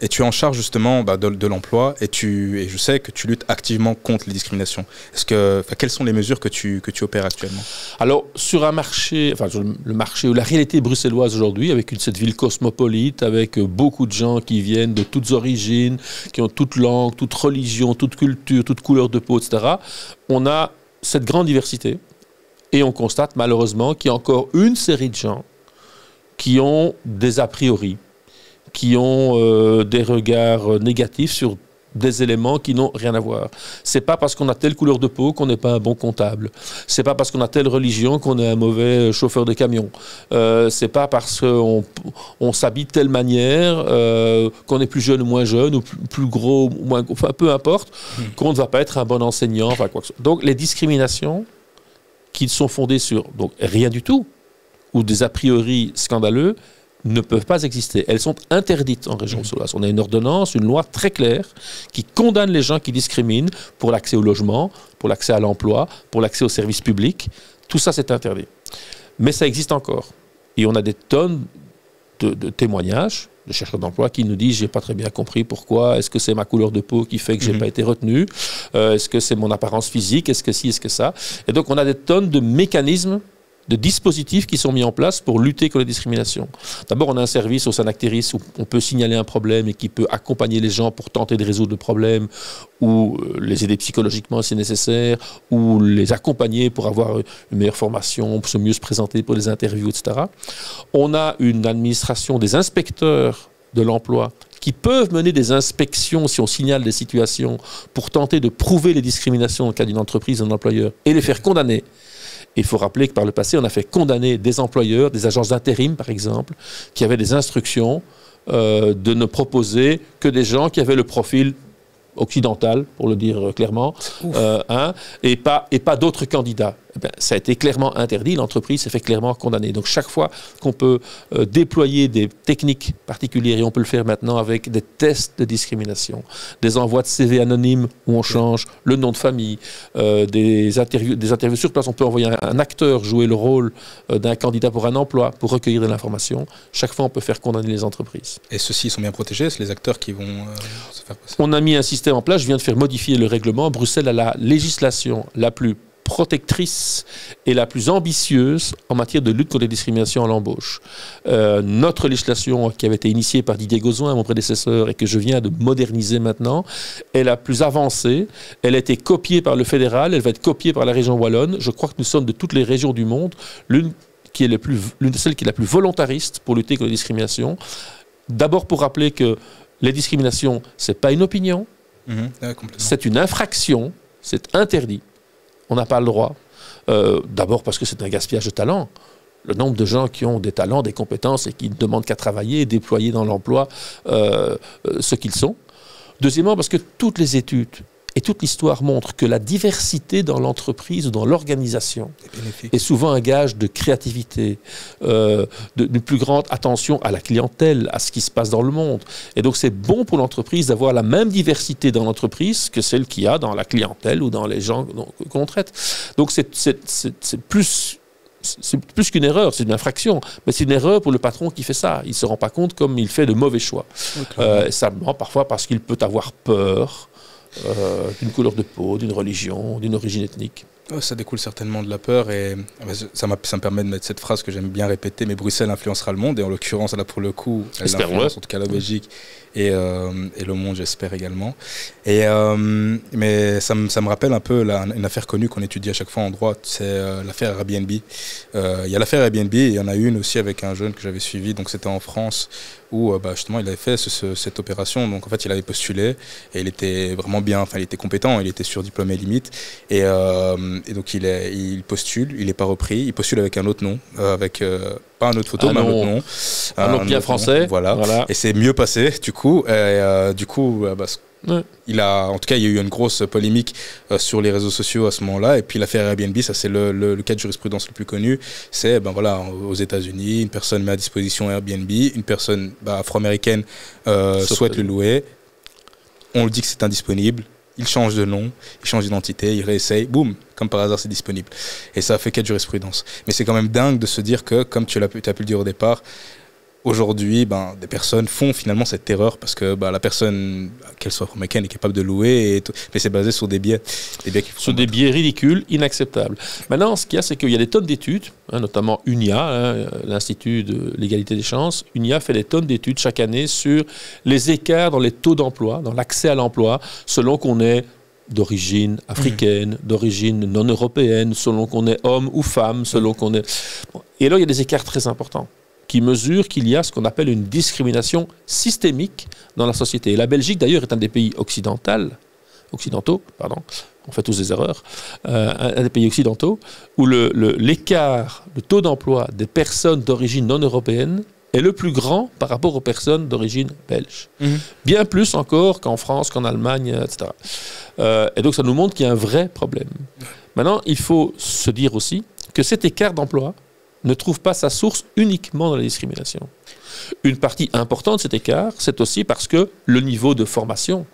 tu es en charge justement de l'emploi et je sais que tu luttes activement contre les discriminations. Quelles sont les mesures que tu opères actuellement? Alors sur un marché, le marché ou la réalité bruxelloise aujourd'hui, avec cette ville cosmopolite, avec beaucoup de gens qui viennent de toutes origines, qui ont toute langue, toute religion, toute culture, toute couleur de peau, etc., on a cette grande diversité, et on constate malheureusement qu'il y a encore une série de gens qui ont des a priori, qui ont des regards négatifs sur des éléments qui n'ont rien à voir. C'est pas parce qu'on a telle couleur de peau qu'on n'est pas un bon comptable. C'est pas parce qu'on a telle religion qu'on est un mauvais chauffeur de camion. C'est pas parce qu'on s'habille de telle manière qu'on est plus jeune ou moins jeune, ou plus gros ou moins... Enfin, peu importe, qu'on ne va pas être un bon enseignant, enfin quoi que ce soit. Donc, les discriminations qui sont fondées sur rien du tout, ou des a priori scandaleux, ne peuvent pas exister. Elles sont interdites en région bruxelloise. On a une ordonnance, une loi très claire qui condamne les gens qui discriminent pour l'accès au logement, pour l'accès à l'emploi, pour l'accès aux services publics. Tout ça, c'est interdit. Mais ça existe encore. Et on a des tonnes de témoignages de chercheurs d'emploi qui nous disent « j'ai pas très bien compris pourquoi, est-ce que c'est ma couleur de peau qui fait que j'ai pas été retenu, est-ce que c'est mon apparence physique, est-ce que ci, est-ce que ça ?» Et donc on a des tonnes de mécanismes, de dispositifs qui sont mis en place pour lutter contre les discriminations. D'abord, on a un service au sein d'Acteris où on peut signaler un problème et qui peut accompagner les gens pour tenter de résoudre le problème, ou les aider psychologiquement si nécessaire, ou les accompagner pour avoir une meilleure formation, pour mieux se présenter pour les interviews, etc. On a une administration des inspecteurs de l'emploi qui peuvent mener des inspections si on signale des situations pour tenter de prouver les discriminations dans le cas d'une entreprise, d'un employeur, et les faire condamner. Il faut rappeler que par le passé, on a fait condamner des employeurs, des agences d'intérim par exemple, qui avaient des instructions de ne proposer que des gens qui avaient le profil occidental, pour le dire clairement, et pas d'autres candidats. Eh bien, ça a été clairement interdit, l'entreprise s'est fait clairement condamner. Donc chaque fois qu'on peut déployer des techniques particulières, et on peut le faire maintenant avec des tests de discrimination, des envois de CV anonymes où on change le nom de famille, des interviews sur place, on peut envoyer un acteur jouer le rôle d'un candidat pour un emploi, pour recueillir de l'information. Chaque fois, on peut faire condamner les entreprises. Et ceux-ci sont bien protégés, c'est les acteurs qui vont se faire passer. On a mis un système en place, je viens de faire modifier le règlement. Bruxelles a la législation la plus protectrice et la plus ambitieuse en matière de lutte contre les discriminations à l'embauche. Notre législation, qui avait été initiée par Didier Gauzoin, mon prédécesseur, et que je viens de moderniser maintenant, est la plus avancée. Elle a été copiée par le fédéral, elle va être copiée par la région wallonne. Je crois que nous sommes de toutes les régions du monde l'une de celles qui est la plus volontariste pour lutter contre les discriminations. D'abord pour rappeler que les discriminations, ce n'est pas une opinion, c'est une infraction, c'est interdit. On n'a pas le droit. D'abord parce que c'est un gaspillage de talent. Le nombre de gens qui ont des talents, des compétences et qui ne demandent qu'à travailler et déployer dans l'emploi ce qu'ils sont. Deuxièmement, parce que toutes les études et toute l'histoire montrent que la diversité dans l'entreprise ou dans l'organisation est souvent un gage de créativité, d'une plus grande attention à la clientèle, à ce qui se passe dans le monde. Et donc c'est bon pour l'entreprise d'avoir la même diversité dans l'entreprise que celle qu'il y a dans la clientèle ou dans les gens qu'on traite. Donc c'est plus qu'une erreur, c'est une infraction. Mais c'est une erreur pour le patron qui fait ça. Il ne se rend pas compte comme il fait de mauvais choix. Simplement parfois parce qu'il peut avoir peur d'une couleur de peau, d'une religion, d'une origine ethnique. Oh, ça découle certainement de la peur et ça me permet de mettre cette phrase que j'aime bien répéter, mais Bruxelles influencera le monde et en l'occurrence là pour le coup elle influence en tout cas la Belgique et le monde j'espère également. Mais ça me rappelle un peu une affaire connue qu'on étudie à chaque fois en droit, c'est l'affaire Airbnb. Il y a l'affaire Airbnb et il y en a une aussi avec un jeune que j'avais suivi, donc c'était en France où justement il avait fait cette opération, donc en fait il avait postulé et il était vraiment bien, enfin il était compétent, il était surdiplômé limite et donc il postule, il n'est pas repris, il postule avec un autre nom, avec pas un autre photo, mais un autre nom. Un nom bien français. Nom, voilà. Et c'est mieux passé du coup. Il a eu une grosse polémique sur les réseaux sociaux à ce moment-là. Et puis l'affaire Airbnb, ça c'est le cas de jurisprudence le plus connu. C'est aux États-Unis, une personne met à disposition Airbnb, une personne afro-américaine souhaite le louer. On le dit que c'est indisponible. Il change de nom, il change d'identité, il réessaye, boum, comme par hasard c'est disponible. Et ça a fait cas de jurisprudence. Mais c'est quand même dingue de se dire que, comme tu as pu le dire au départ, aujourd'hui, des personnes font finalement cette erreur parce que la personne, qu'elle soit afro-américaine, est capable de louer, mais c'est basé sur des biais. Sur des biais ridicules, inacceptables. Maintenant, ce qu'il y a, c'est qu'il y a des tonnes d'études, notamment UNIA, l'Institut de l'égalité des chances. UNIA fait des tonnes d'études chaque année sur les écarts dans les taux d'emploi, dans l'accès à l'emploi, selon qu'on est d'origine africaine, d'origine non européenne, selon qu'on est homme ou femme, selon qu'on est... Et là, il y a des écarts très importants qui mesure qu'il y a ce qu'on appelle une discrimination systémique dans la société. Et la Belgique, d'ailleurs, est un des pays occidentaux, on fait tous des erreurs, un des pays occidentaux, où l'écart, le taux d'emploi des personnes d'origine non européenne est le plus grand par rapport aux personnes d'origine belge. Bien plus encore qu'en France, qu'en Allemagne, etc. Et donc, ça nous montre qu'il y a un vrai problème. Maintenant, il faut se dire aussi que cet écart d'emploi ne trouve pas sa source uniquement dans la discrimination. Une partie importante de cet écart, c'est aussi parce que le niveau de formation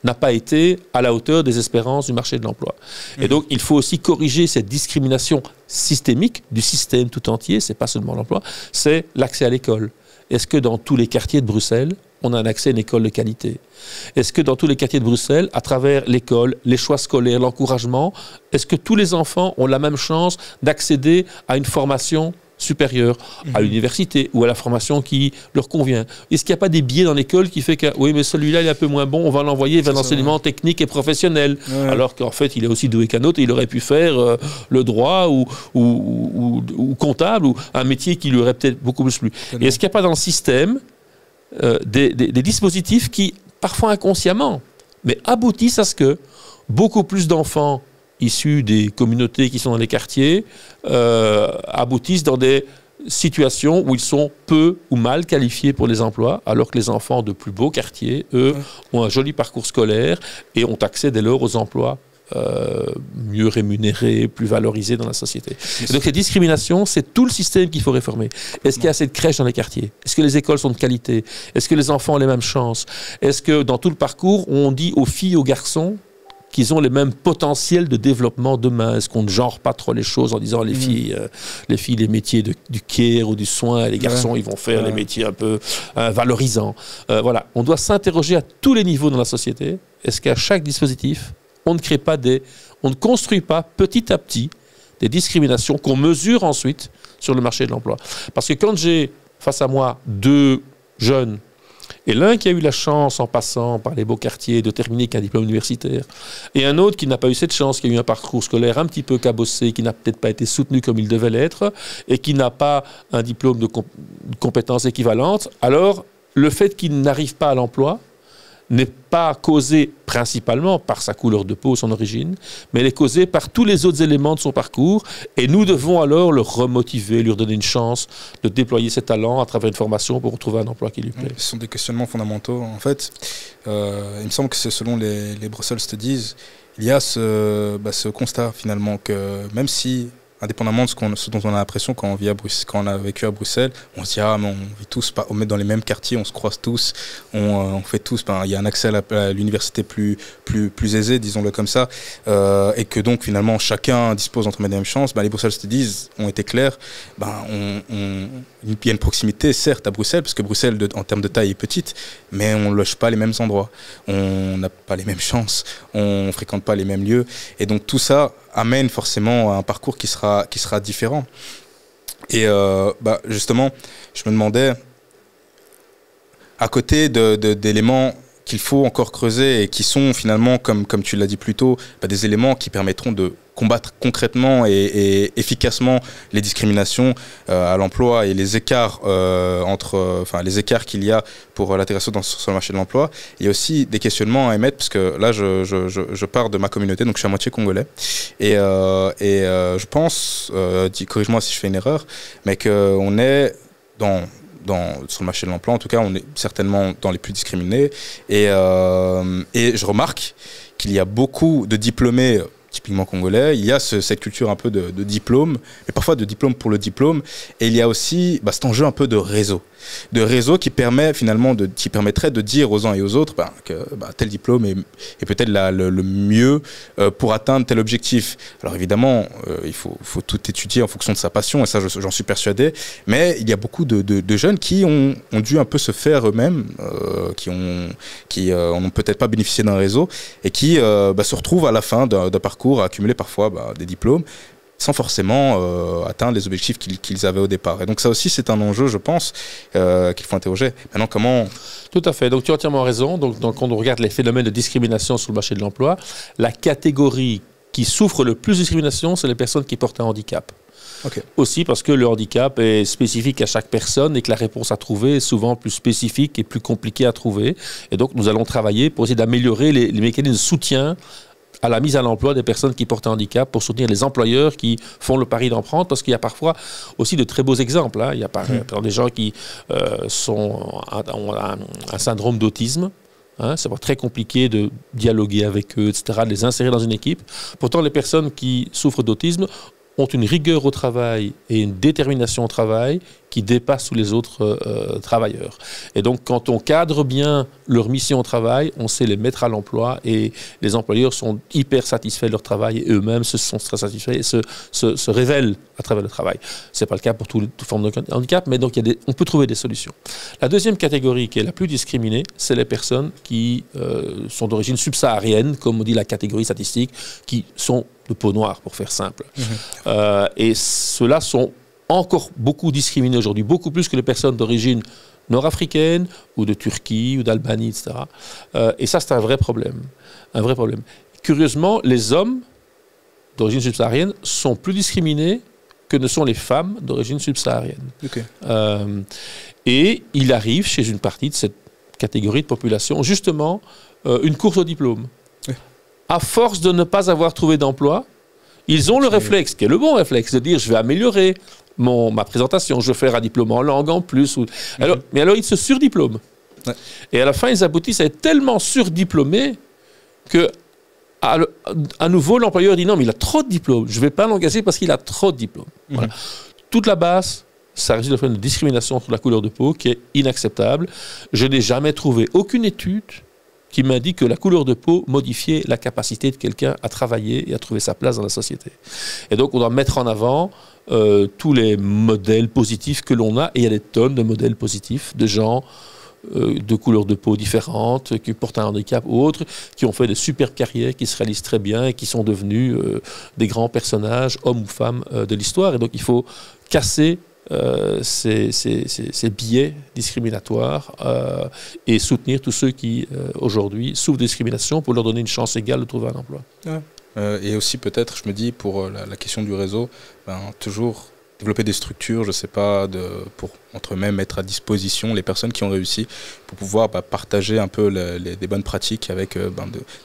n'a pas été à la hauteur des espérances du marché de l'emploi. Et donc, il faut aussi corriger cette discrimination systémique du système tout entier, c'est pas seulement l'emploi, c'est l'accès à l'école. Est-ce que dans tous les quartiers de Bruxelles, on a un accès à une école de qualité? Est-ce que dans tous les quartiers de Bruxelles, à travers l'école, les choix scolaires, l'encouragement, est-ce que tous les enfants ont la même chance d'accéder à une formation supérieure, à l'université ou à la formation qui leur convient? Est-ce qu'il n'y a pas des biais dans l'école qui fait que oui, mais celui-là il est un peu moins bon, on va l'envoyer vers l'enseignement technique et professionnel, alors qu'en fait il est aussi doué qu'un autre et il aurait pu faire le droit ou comptable ou un métier qui lui aurait peut-être beaucoup plus plu. Et est-ce qu'il n'y a pas dans le système des dispositifs qui, parfois inconsciemment, mais aboutissent à ce que beaucoup plus d'enfants issus des communautés qui sont dans les quartiers aboutissent dans des situations où ils sont peu ou mal qualifiés pour les emplois, alors que les enfants de plus beaux quartiers, eux, ont un joli parcours scolaire et ont accès dès lors aux emplois mieux rémunérés, plus valorisés dans la société. Et donc, ces discriminations, c'est tout le système qu'il faut réformer. Est-ce qu'il y a assez de crèches dans les quartiers? Est-ce que les écoles sont de qualité? Est-ce que les enfants ont les mêmes chances? Est-ce que dans tout le parcours, on dit aux filles, aux garçons qu'ils ont les mêmes potentiels de développement demain? Est-ce qu'on ne genre pas trop les choses en disant les filles, les métiers du care ou du soin, et les garçons, ils vont faire les métiers un peu valorisants. Voilà, on doit s'interroger à tous les niveaux dans la société. Est-ce qu'à chaque dispositif, on ne construit pas petit à petit des discriminations qu'on mesure ensuite sur le marché de l'emploi? Parce que quand j'ai face à moi deux jeunes, et l'un qui a eu la chance, en passant par les beaux quartiers, de terminer avec un diplôme universitaire, et un autre qui n'a pas eu cette chance, qui a eu un parcours scolaire un petit peu cabossé, qui n'a peut-être pas été soutenu comme il devait l'être, et qui n'a pas un diplôme de compétences équivalentes, alors le fait qu'il n'arrive pas à l'emploi n'est pas causé principalement par sa couleur de peau, son origine, mais elle est causée par tous les autres éléments de son parcours. Et nous devons alors le remotiver, lui redonner une chance de déployer ses talents à travers une formation pour trouver un emploi qui lui plaît. Ce sont des questionnements fondamentaux. En fait, il me semble que c'est selon les Brussels Studies, il y a ce constat finalement que même si, indépendamment de ce dont on a l'impression quand on a vécu à Bruxelles, on se dit mais on vit tous, on met dans les mêmes quartiers, on se croise tous, on fait tous, il y a un accès à l'université plus aisé, disons-le comme ça, et que donc finalement chacun dispose entre les mêmes chances. Les Brussels Studies ont été clairs, il y a une proximité certes à Bruxelles, parce que Bruxelles en termes de taille est petite, mais on ne loge pas les mêmes endroits, on n'a pas les mêmes chances, on ne fréquente pas les mêmes lieux, et donc tout ça amène forcément un parcours qui sera différent. Et justement, je me demandais, à côté d'éléments qu'il faut encore creuser et qui sont finalement, comme tu l'as dit plus tôt, des éléments qui permettront de combattre concrètement et efficacement les discriminations à l'emploi et les écarts les écarts qu'il y a pour l'intégration sur le marché de l'emploi. Il y a aussi des questionnements à émettre, parce que là je pars de ma communauté, donc je suis à moitié congolais, et je pense, corrige-moi si je fais une erreur, mais qu'on est sur le marché de l'emploi, en tout cas, on est certainement dans les plus discriminés. Et je remarque qu'il y a beaucoup de diplômés, typiquement congolais. Il y a cette culture un peu de diplôme, mais parfois de diplôme pour le diplôme. Et il y a aussi cet enjeu un peu de réseau qui permettrait de dire aux uns et aux autres que tel diplôme est peut-être le mieux pour atteindre tel objectif. Alors évidemment, il faut tout étudier en fonction de sa passion, et ça j'en suis persuadé, mais il y a beaucoup de jeunes qui ont dû un peu se faire eux-mêmes, qui n'ont peut-être pas bénéficié d'un réseau, et qui se retrouvent à la fin d'un parcours à accumuler parfois des diplômes, sans forcément atteindre les objectifs qu'ils avaient au départ. Et donc ça aussi, c'est un enjeu, je pense, qu'il faut interroger. Maintenant, comment... Tout à fait. Donc tu as entièrement raison. Donc quand on regarde les phénomènes de discrimination sur le marché de l'emploi, la catégorie qui souffre le plus de discrimination, c'est les personnes qui portent un handicap. Okay. Aussi parce que le handicap est spécifique à chaque personne et que la réponse à trouver est souvent plus spécifique et plus compliquée à trouver. Et donc nous allons travailler pour essayer d'améliorer les mécanismes de soutien à la mise à l'emploi des personnes qui portent un handicap, pour soutenir les employeurs qui font le pari d'en prendre, parce qu'il y a parfois aussi de très beaux exemples. Il y a par exemple des gens qui ont un syndrome d'autisme. C'est très compliqué de dialoguer avec eux, etc., de les insérer dans une équipe. Pourtant, les personnes qui souffrent d'autisme ont une rigueur au travail et une détermination au travail qui dépassent tous les autres travailleurs. Et donc, quand on cadre bien leur mission au travail, on sait les mettre à l'emploi, et les employeurs sont hyper satisfaits de leur travail, et eux-mêmes se sont très satisfaits et se révèlent à travers le travail. Ce n'est pas le cas pour toute forme de handicap, mais donc on peut trouver des solutions. La deuxième catégorie qui est la plus discriminée, c'est les personnes qui sont d'origine subsaharienne, comme on dit la catégorie statistique, qui sont de peau noire, pour faire simple. Et ceux-là sont encore beaucoup discriminés aujourd'hui, beaucoup plus que les personnes d'origine nord-africaine ou de Turquie ou d'Albanie, etc. Et ça, c'est un vrai problème. Un vrai problème. Curieusement, les hommes d'origine subsaharienne sont plus discriminés que ne sont les femmes d'origine subsaharienne. Okay. Et il arrive chez une partie de cette catégorie de population, justement, une course au diplôme. Oui. À force de ne pas avoir trouvé d'emploi, ils ont le réflexe, qui est le bon réflexe, de dire je vais améliorer ma présentation, je vais faire un diplôme en langue en plus. Mais alors ils se surdiplôment. Ouais. Et à la fin, ils aboutissent à être tellement surdiplômés que, à nouveau, l'employeur dit non, mais il a trop de diplômes, je ne vais pas l'engager parce qu'il a trop de diplômes. Voilà. Toute la base, ça résulte de discrimination sur la couleur de peau qui est inacceptable. Je n'ai jamais trouvé aucune étude qui m'indique que la couleur de peau modifiait la capacité de quelqu'un à travailler et à trouver sa place dans la société. Et donc, on doit mettre en avant tous les modèles positifs que l'on a, et il y a des tonnes de modèles positifs de gens de couleurs de peau différentes, qui portent un handicap ou autres, qui ont fait de superbes carrières, qui se réalisent très bien et qui sont devenus des grands personnages, hommes ou femmes, de l'histoire. Et donc, il faut casser ces biais discriminatoires et soutenir tous ceux qui, aujourd'hui, souffrent de discrimination pour leur donner une chance égale de trouver un emploi. Ouais. Et aussi, peut-être, je me dis, pour la question du réseau, toujours développer des structures, je ne sais pas, pour entre même mettre à disposition les personnes qui ont réussi pour pouvoir partager un peu des bonnes pratiques avec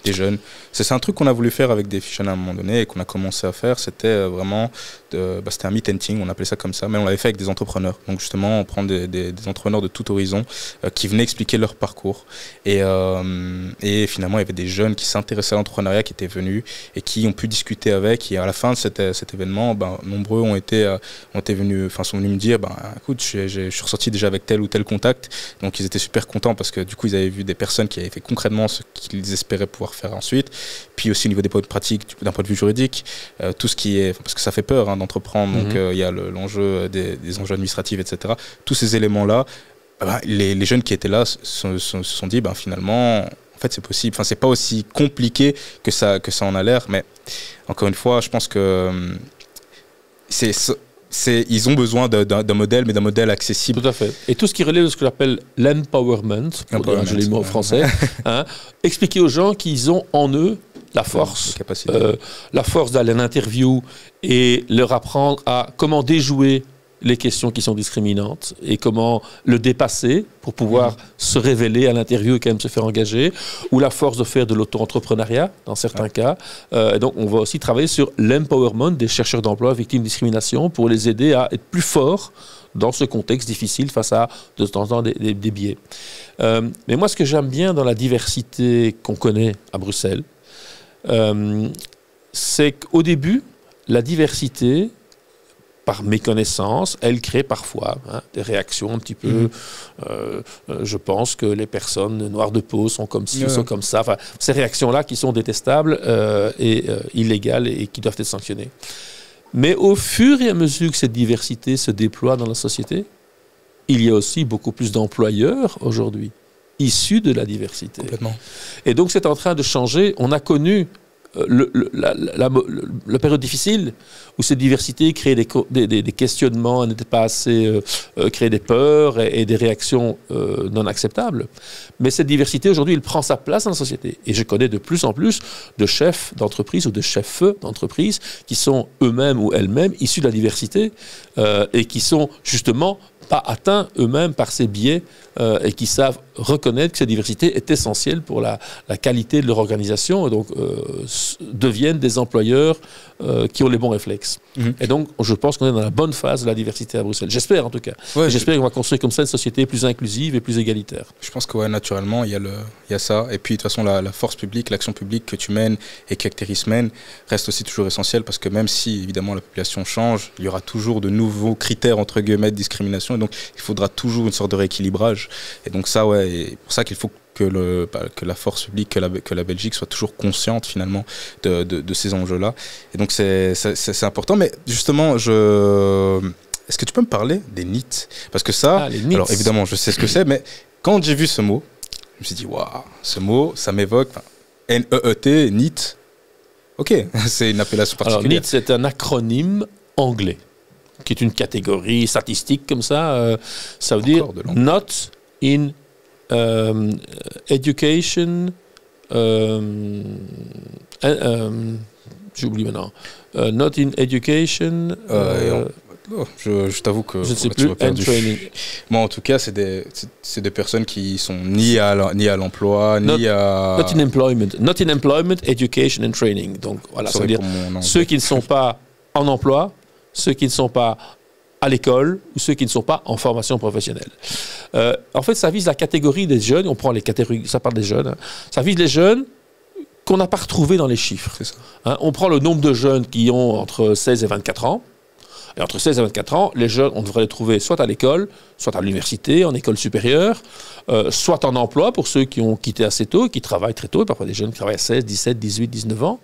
des jeunes. C'est un truc qu'on a voulu faire avec des jeunes à un moment donné et qu'on a commencé à faire. C'était vraiment, c'était un meet and ting, on appelait ça comme ça, mais on l'avait fait avec des entrepreneurs. Donc justement, on prend des entrepreneurs de tout horizon qui venaient expliquer leur parcours. Et finalement, il y avait des jeunes qui s'intéressaient à l'entrepreneuriat qui étaient venus et qui ont pu discuter avec. Et à la fin de cet événement, nombreux sont venus me dire, écoute, je suis ressorti déjà avec tel ou tel contact. Donc ils étaient super contents parce que du coup ils avaient vu des personnes qui avaient fait concrètement ce qu'ils espéraient pouvoir faire ensuite. Puis aussi au niveau des bonnes pratiques, d'un point de vue juridique, tout ce qui est, parce que ça fait peur d'entreprendre, donc il y a l'enjeu des enjeux administratifs, etc. Tous ces éléments-là, les jeunes qui étaient là se sont dit finalement en fait, c'est possible. Enfin, c'est pas aussi compliqué que ça en a l'air. Mais encore une fois, je pense que ils ont besoin d'un modèle, mais d'un modèle accessible. Tout à fait. Et tout ce qui relève de ce que j'appelle l'empowerment, pour dire un joli mot français, expliquer aux gens qu'ils ont en eux la force d'aller en interview et leur apprendre à comment déjouer les questions qui sont discriminantes et comment le dépasser pour pouvoir se révéler à l'interview et quand même se faire engager, ou la force de faire de l'auto-entrepreneuriat dans certains cas. Et donc on va aussi travailler sur l'empowerment des chercheurs d'emploi victimes de discrimination pour les aider à être plus forts dans ce contexte difficile face à de temps en temps des biais. Mais moi, ce que j'aime bien dans la diversité qu'on connaît à Bruxelles, c'est qu'au début, la diversité, par méconnaissance, elle crée parfois des réactions un petit peu... je pense que les personnes noires de peau sont comme ci, sont comme ça. Enfin, ces réactions-là qui sont détestables et illégales et qui doivent être sanctionnées. Mais au fur et à mesure que cette diversité se déploie dans la société, il y a aussi beaucoup plus d'employeurs aujourd'hui issus de la diversité. Complètement. Et donc c'est en train de changer. On a connu la période difficile où cette diversité créait des questionnements, n'était pas assez, créait des peurs et des réactions non acceptables. Mais cette diversité, aujourd'hui, elle prend sa place dans la société. Et je connais de plus en plus de chefs d'entreprise ou de chefs d'entreprise qui sont eux-mêmes ou elles-mêmes issus de la diversité et qui sont justement pas atteints eux-mêmes par ces biais et qui savent reconnaître que cette diversité est essentielle pour la qualité de leur organisation et donc deviennent des employeurs qui ont les bons réflexes. Et donc, je pense qu'on est dans la bonne phase de la diversité à Bruxelles. J'espère en tout cas. Ouais, j'espère qu'on va construire comme ça une société plus inclusive et plus égalitaire. Je pense que naturellement, il y a ça. Et puis, de toute façon, la force publique, l'action publique que tu mènes et qu'Acteris mène reste aussi toujours essentielle parce que même si, évidemment, la population change, il y aura toujours de nouveaux critères, entre guillemets, de discrimination. Et donc, il faudra toujours une sorte de rééquilibrage. Et donc, ça, et pour ça qu'il faut que la force publique, que la Belgique soit toujours consciente finalement de ces enjeux-là. Et donc c'est important. Mais justement, est-ce que tu peux me parler des NEET? Parce que ça, alors évidemment, je sais ce que c'est, mais quand j'ai vu ce mot, je me suis dit, waouh, ce mot, ça m'évoque N-E-E-T, NEET. Ok, c'est une appellation particulière. Alors NEET, c'est un acronyme anglais, qui est une catégorie statistique comme ça. Ça veut dire Not in Education, j'oublie maintenant. Not in Education. Je t'avoue que je ne sais plus. And training. Moi, en tout cas, c'est des personnes qui sont ni à l'emploi, ni à. Not in employment. Not in employment, education and training. Donc voilà, ça veut dire ceux qui ne sont pas en emploi, ceux qui ne sont pas à l'école ou ceux qui ne sont pas en formation professionnelle. En fait, ça vise la catégorie des jeunes, on prend les catégories, ça parle des jeunes, ça vise les jeunes qu'on n'a pas retrouvés dans les chiffres. C'est ça. On prend le nombre de jeunes qui ont entre 16 et 24 ans, et entre 16 et 24 ans, les jeunes, on devrait les trouver soit à l'école, soit à l'université, en école supérieure, soit en emploi pour ceux qui ont quitté assez tôt, qui travaillent très tôt, parfois des jeunes qui travaillent à 16, 17, 18, 19 ans,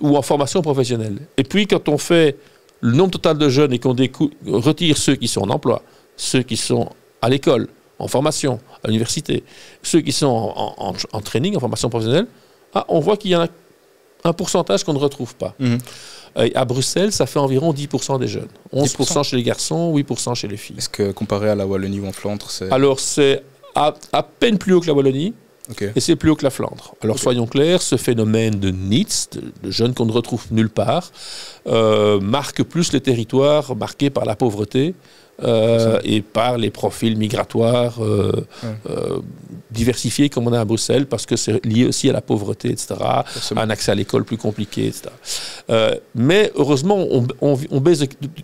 ou en formation professionnelle. Et puis, quand on fait le nombre total de jeunes et qu'on retire ceux qui sont en emploi, ceux qui sont à l'école, en formation, à l'université, ceux qui sont en training, en formation professionnelle, on voit qu'il y a un pourcentage qu'on ne retrouve pas. À Bruxelles, ça fait environ 10% des jeunes. 11% chez les garçons, 8% chez les filles. Est-ce que comparé à la Wallonie ou en Flandre, c'est... Alors, c'est à peine plus haut que la Wallonie. Okay. Et c'est plus haut que la Flandre. Alors soyons clairs, ce phénomène de NEETs, de jeunes qu'on ne retrouve nulle part, marque plus les territoires marqués par la pauvreté et par les profils migratoires diversifiés comme on a à Bruxelles, parce que c'est lié aussi à la pauvreté, etc., à un accès à l'école plus compliqué, etc. Mais heureusement, on baisse,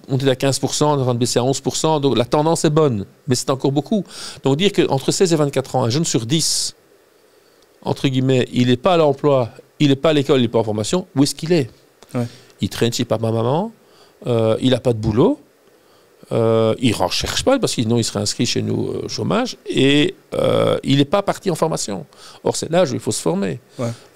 on est à 15%, on est en train de baisser à 11%, donc la tendance est bonne, mais c'est encore beaucoup. Donc dire qu'entre 16 et 24 ans, un jeune sur 10, entre guillemets, il n'est pas à l'emploi, il n'est pas à l'école, il n'est pas en formation, où est-ce qu'il est? Il traîne chez papa-maman, il n'a pas de boulot, il ne recherche pas, parce que sinon il serait inscrit chez nous au chômage, et il n'est pas parti en formation. Or, c'est l'âge où il faut se former.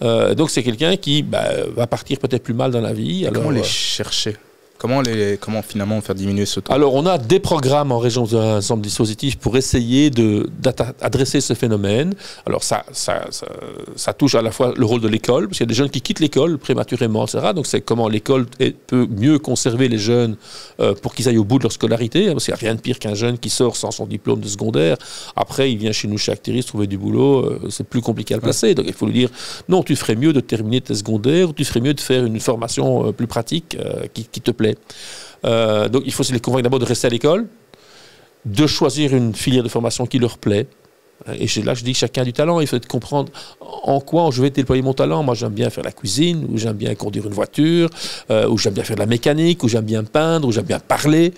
Donc, c'est quelqu'un qui va partir peut-être plus mal dans la vie. Comment les chercher? Comment finalement faire diminuer ce taux? Alors, on a des programmes en région d'un ensemble de dispositifs pour essayer d'adresser ce phénomène. Alors, ça touche à la fois le rôle de l'école, parce qu'il y a des jeunes qui quittent l'école prématurément, etc. Donc, c'est comment l'école peut mieux conserver les jeunes pour qu'ils aillent au bout de leur scolarité. Parce qu'il n'y a rien de pire qu'un jeune qui sort sans son diplôme de secondaire. Après, il vient chez nous, chez Acteris, trouver du boulot. C'est plus compliqué à le placer. Donc, il faut lui dire, non, tu ferais mieux de terminer tes secondaires, ou tu ferais mieux de faire une formation plus pratique qui te plaît. Donc il faut les convaincre d'abord de rester à l'école, de choisir une filière de formation qui leur plaît. Et là, je dis chacun a du talent. Il faut comprendre en quoi je vais déployer mon talent. Moi, j'aime bien faire la cuisine, ou j'aime bien conduire une voiture, ou j'aime bien faire de la mécanique, ou j'aime bien peindre, ou j'aime bien parler.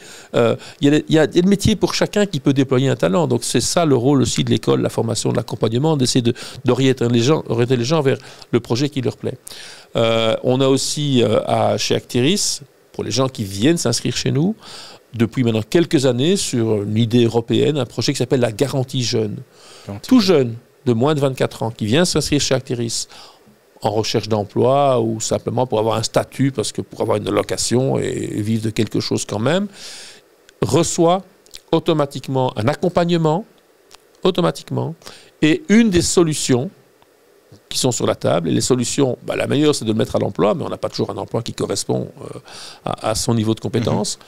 Il y a des métiers pour chacun qui peut déployer un talent. Donc, c'est ça le rôle aussi de l'école, la formation, de l'accompagnement, d'essayer d'orienter les gens vers le projet qui leur plaît. On a aussi, chez Acteris, pour les gens qui viennent s'inscrire chez nous, depuis maintenant quelques années, sur une idée européenne, un projet qui s'appelle la garantie jeune. Tout jeune, de moins de 24 ans, qui vient s'inscrire chez Acteris en recherche d'emploi ou simplement pour avoir un statut, parce que pour avoir une allocation et vivre de quelque chose quand même, reçoit automatiquement un accompagnement, et une des solutions qui sont sur la table. Et les solutions, la meilleure, c'est de le mettre à l'emploi, mais on n'a pas toujours un emploi qui correspond à son niveau de compétence.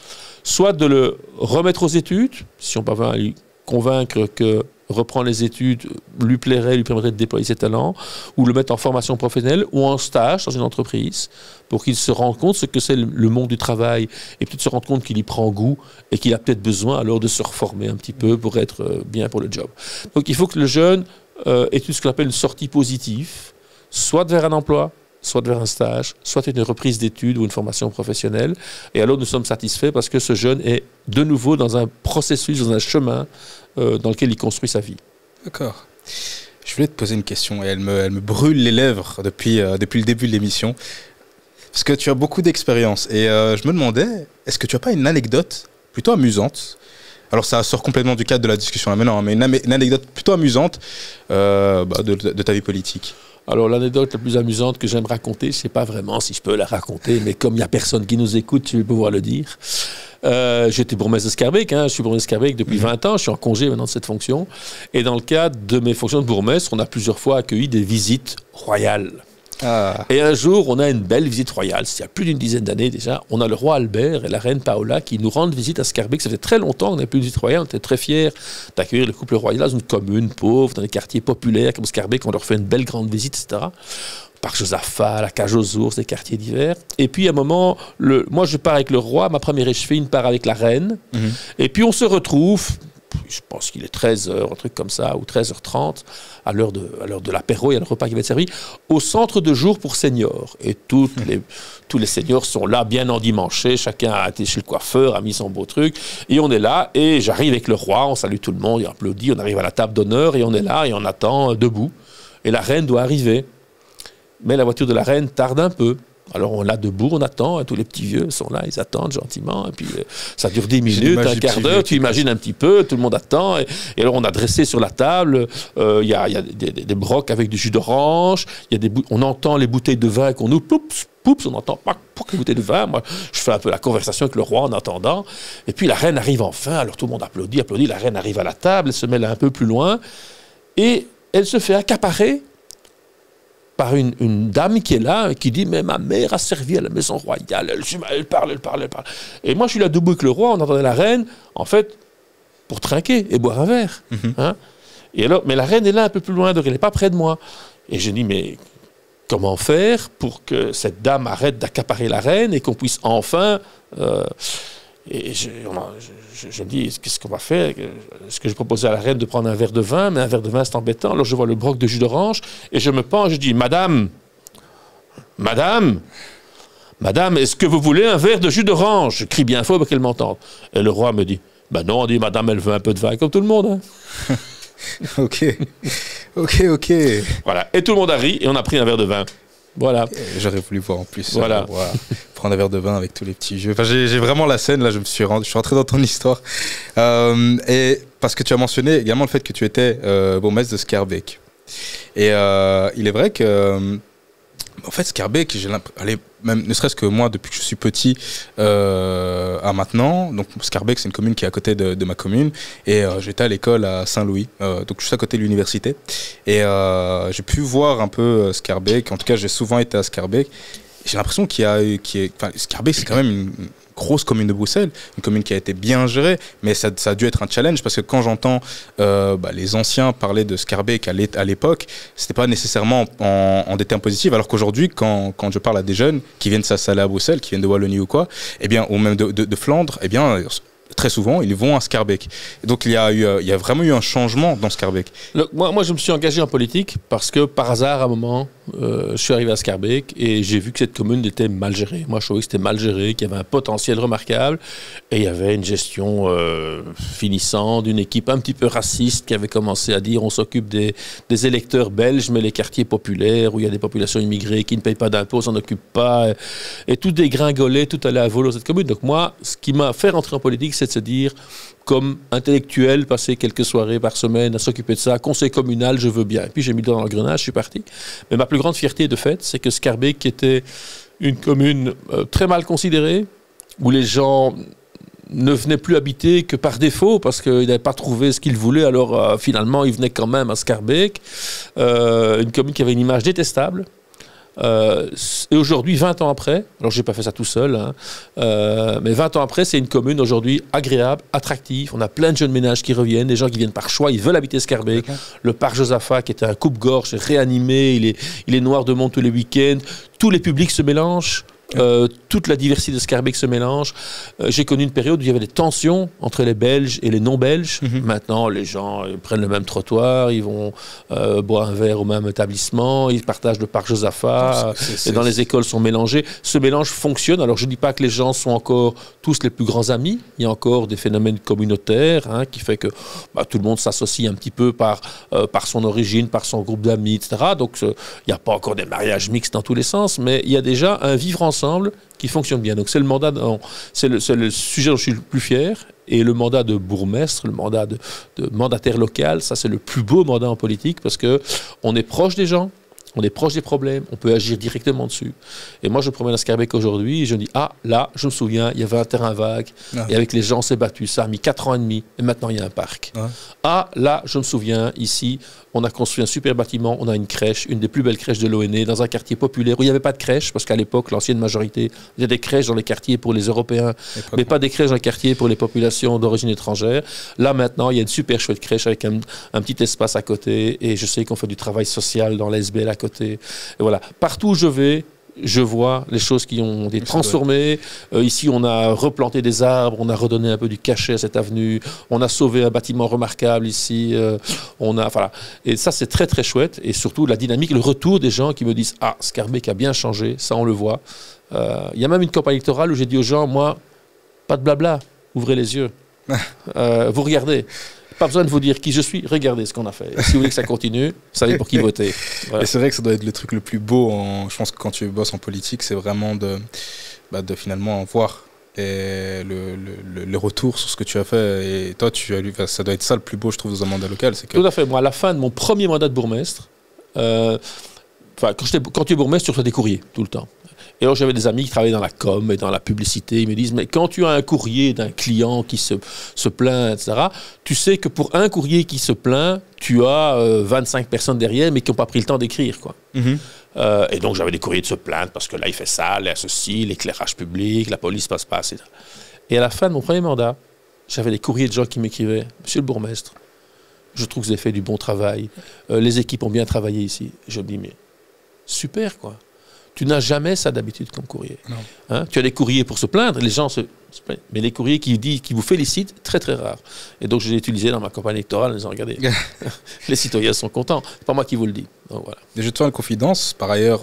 Soit de le remettre aux études, si on parvient à lui convaincre que reprendre les études lui plairait, lui permettrait de déployer ses talents, ou le mettre en formation professionnelle ou en stage dans une entreprise pour qu'il se rende compte ce que c'est le monde du travail et peut-être se rendre compte qu'il y prend goût et qu'il a peut-être besoin alors de se reformer un petit peu pour être bien pour le job. Donc il faut que le jeune ait ce qu'on appelle une sortie positive, soit vers un emploi, soit vers un stage, soit une reprise d'études ou une formation professionnelle. Et alors nous sommes satisfaits parce que ce jeune est de nouveau dans un processus, dans un chemin dans lequel il construit sa vie. D'accord. Je voulais te poser une question et elle me brûle les lèvres depuis le début de l'émission. Parce que tu as beaucoup d'expérience et je me demandais, est-ce que tu n'as pas une anecdote plutôt amusante? Alors ça sort complètement du cadre de la discussion là maintenant, mais une anecdote plutôt amusante de ta vie politique. Alors l'anecdote la plus amusante que j'aime raconter, je ne sais pas vraiment si je peux la raconter, mais comme il n'y a personne qui nous écoute, je vais pouvoir le dire. J'étais bourgmestre de Schaerbeek, je suis bourgmestre de Schaerbeek depuis 20 ans, je suis en congé maintenant de cette fonction. Et dans le cadre de mes fonctions de bourgmestre, on a plusieurs fois accueilli des visites royales. Ah. Et un jour, on a une belle visite royale, il y a plus d'une dizaine d'années déjà. On a le roi Albert et la reine Paola qui nous rendent visite à Schaerbeek. Ça fait très longtemps qu'on n'a plus de visite royale. On était très fiers d'accueillir le couple royal dans une commune pauvre, dans des quartiers populaires comme Schaerbeek. On leur fait une belle grande visite, etc. Parc Josaphat, la Cage aux ours, des quartiers d'hiver. Et puis à un moment, moi je pars avec le roi, ma première échevine part avec la reine. Et puis on se retrouve, je pense qu'il est 13h, un truc comme ça, ou 13h30, à l'heure de l'apéro, il y a le repas qui va être servi, au centre de jour pour seniors. Et tous les seniors sont là, bien endimanchés, chacun a été chez le coiffeur, a mis son beau truc, et on est là, et j'arrive avec le roi, on salue tout le monde, il applaudit, on arrive à la table d'honneur, et on est là, et on attend debout. Et la reine doit arriver. Mais la voiture de la reine tarde un peu. Alors on est là debout, on attend, tous les petits vieux sont là, ils attendent gentiment, et puis ça dure 10 minutes, un quart d'heure, tu imagines un petit peu, tout le monde attend, et alors on a dressé sur la table, il y a des brocs avec du jus d'orange, on entend les bouteilles de vin qu'on ouvre, poups, on entend les bouteilles de vin, moi je fais un peu la conversation avec le roi en attendant, et puis la reine arrive enfin, alors tout le monde applaudit, la reine arrive à la table, elle se met là un peu plus loin, et elle se fait accaparer par une dame qui est là, qui dit « Mais ma mère a servi à la maison royale, elle parle. » Et moi, je suis là debout avec le roi, on entendait la reine, en fait, pour trinquer et boire un verre. Et alors, mais la reine est là un peu plus loin, donc elle n'est pas près de moi. Et je dis « Mais comment faire pour que cette dame arrête d'accaparer la reine et qu'on puisse enfin... Et je me dis, qu'est-ce qu'on va faire? Est-ce que je proposais à la reine de prendre un verre de vin? Mais un verre de vin, c'est embêtant. Alors je vois le broc de jus d'orange et je me penche, je dis, Madame, est-ce que vous voulez un verre de jus d'orange? Je crie bien fort pour qu'elle m'entende. Et le roi me dit, non, on dit, Madame, elle veut un peu de vin, comme tout le monde. Ok. Voilà. Et tout le monde a ri et on a pris un verre de vin. Voilà. J'aurais voulu voir en plus. Voilà. Prendre un verre de vin avec tous les petits jeux. Enfin, j'ai vraiment la scène, là, je suis rentré dans ton histoire. Et parce que tu as mentionné également le fait que tu étais bourgmestre de Schaerbeek. Et il est vrai que En fait, Schaerbeek, même ne serait-ce que moi, depuis que je suis petit à maintenant, donc Schaerbeek, c'est une commune qui est à côté de ma commune, et j'étais à l'école à Saint-Louis, donc juste à côté de l'université, et j'ai pu voir un peu Schaerbeek. En tout cas, j'ai souvent été à Schaerbeek. J'ai l'impression Schaerbeek, c'est quand même une grosse commune de Bruxelles, une commune qui a été bien gérée, mais ça a dû être un challenge, parce que quand j'entends les anciens parler de Schaerbeek à l'époque, c'était pas nécessairement en des termes positifs, alors qu'aujourd'hui, quand je parle à des jeunes qui viennent s'installer à Bruxelles, qui viennent de Wallonie ou quoi, eh bien, ou même de Flandre, eh bien, très souvent, ils vont à Schaerbeek. Et donc, il y a vraiment eu un changement dans Schaerbeek. Moi, je me suis engagé en politique parce que, par hasard, à un moment, je suis arrivé à Schaerbeek et j'ai vu que cette commune était mal gérée. Moi, je trouvais que c'était mal géré, qu'il y avait un potentiel remarquable et il y avait une gestion finissante d'une équipe un petit peu raciste qui avait commencé à dire on s'occupe des électeurs belges, mais les quartiers populaires où il y a des populations immigrées qui ne payent pas d'impôts, on s'en occupe pas. Et tout dégringolait, tout allait à volo dans cette commune. Donc moi, ce qui m'a fait rentrer en politique, c'est de se dire, comme intellectuel, passer quelques soirées par semaine à s'occuper de ça, conseil communal, je veux bien. Et puis j'ai mis le doigt dans l'engrenage, je suis parti. Mais ma plus grande fierté de fait, c'est que Schaerbeek, qui était une commune très mal considérée, où les gens ne venaient plus habiter que par défaut, parce qu'ils n'avaient pas trouvé ce qu'ils voulaient, alors finalement ils venaient quand même à Schaerbeek, une commune qui avait une image détestable. Et aujourd'hui, 20 ans après, alors je n'ai pas fait ça tout seul, hein, mais 20 ans après, c'est une commune aujourd'hui agréable, attractive. On a plein de jeunes ménages qui reviennent, des gens qui viennent par choix, ils veulent habiter Schaerbeek. Le parc Josaphat, qui était un coupe-gorge, est réanimé, il est noir de monde tous les week-ends. Tous les publics se mélangent. Toute la diversité de Schaerbeek se mélange. J'ai connu une période où il y avait des tensions entre les Belges et les non-Belges. Maintenant, les gens prennent le même trottoir, ils vont boire un verre au même établissement, ils partagent le parc Josaphat, et dans les écoles sont mélangés. Ce mélange fonctionne. Alors, je ne dis pas que les gens sont encore tous les plus grands amis. Il y a encore des phénomènes communautaires qui fait que tout le monde s'associe un petit peu par son origine, par son groupe d'amis, etc. Donc, il n'y a pas encore des mariages mixtes dans tous les sens, mais il y a déjà un vivre ensemble qui fonctionne bien. Donc c'est le sujet dont je suis le plus fier. Et le mandat de bourgmestre, le mandat de mandataire local, ça c'est le plus beau mandat en politique parce qu'on est proche des gens, on est proche des problèmes, on peut agir directement dessus. Et moi je me promène à Schaerbeek aujourd'hui et je me dis, là je me souviens, il y avait un terrain vague et avec les gens on s'est battu, ça a mis 4 ans et demi et maintenant il y a un parc. Là je me souviens, ici on a construit un super bâtiment, on a une crèche, une des plus belles crèches de l'ONE, dans un quartier populaire où il n'y avait pas de crèche, parce qu'à l'époque, l'ancienne majorité, il y a des crèches dans les quartiers pour les Européens, mais pas des crèches dans les quartiers pour les populations d'origine étrangère. Là, maintenant, il y a une super chouette crèche avec un petit espace à côté, et je sais qu'on fait du travail social dans l'ASBL à côté. Et voilà. Partout où je vais, je vois les choses qui ont été transformées. Ici, on a replanté des arbres, on a redonné un peu du cachet à cette avenue, on a sauvé un bâtiment remarquable ici. Voilà. Et ça, c'est très, très chouette. Et surtout, la dynamique, le retour des gens qui me disent « Ah, Schaerbeek a bien changé, ça, on le voit. » Il y a même une campagne électorale où j'ai dit aux gens « Moi, pas de blabla, ouvrez les yeux. Vous regardez. » Pas besoin de vous dire qui je suis, regardez ce qu'on a fait. Et si vous voulez que ça continue, vous savez pour qui voter. Voilà. Et c'est vrai que ça doit être le truc le plus beau, je pense que quand tu bosses en politique, c'est vraiment de finalement voir le retour sur ce que tu as fait. Et toi, ça doit être ça le plus beau, je trouve, dans un mandat local. Tout à fait. Moi, à la fin de mon premier mandat de bourgmestre, quand tu es bourgmestre, tu reçois des courriers tout le temps. Et alors j'avais des amis qui travaillaient dans la com et dans la publicité, ils me disent mais quand tu as un courrier d'un client qui se plaint, etc., tu sais que pour un courrier qui se plaint, tu as 25 personnes derrière mais qui n'ont pas pris le temps d'écrire, quoi. Et donc j'avais des courriers de se plaindre parce que là il fait ça, là ceci, l'éclairage public, la police passe pas, etc. Et à la fin de mon premier mandat, j'avais des courriers de gens qui m'écrivaient « Monsieur le bourgmestre, je trouve que vous avez fait du bon travail, les équipes ont bien travaillé ici. » Je me dis mais super, quoi. Tu n'as jamais ça d'habitude comme courrier. Tu as des courriers pour se plaindre, les gens se plaignent. Mais les courriers qui vous félicitent, très très rares. Et donc je l'ai utilisé dans ma campagne électorale en disant regardez, les citoyens sont contents. C'est pas moi qui vous le dis. Donc, voilà. Et je te fais une confidence. Par ailleurs,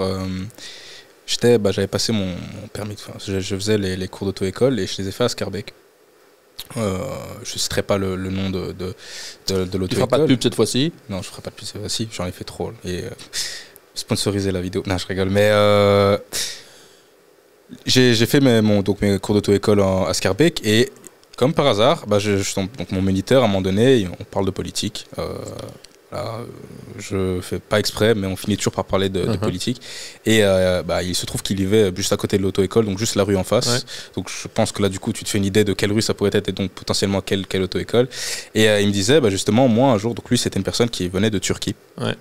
j'avais passé mon permis. Je faisais les cours d'auto-école et je les ai fait à Schaerbeek. Je ne citerai pas le nom de l'auto-école. Tu ne feras pas de pub cette fois-ci? Non, je ne ferai pas de pub cette fois-ci. J'en ai fait trop. Et sponsoriser la vidéo. Non, je rigole. Mais j'ai fait mes cours d'auto-école à Schaerbeek et comme par hasard, donc mon moniteur, à un moment donné, on parle de politique. Voilà, je fais pas exprès, mais on finit toujours par parler de politique. Et il se trouve qu'il vivait juste à côté de l'auto-école, donc juste la rue en face. Ouais. Donc je pense que là, du coup, tu te fais une idée de quelle rue ça pourrait être et donc potentiellement quelle auto-école. Et il me disait, justement, moi, un jour, donc lui, c'était une personne qui venait de Turquie. Ouais.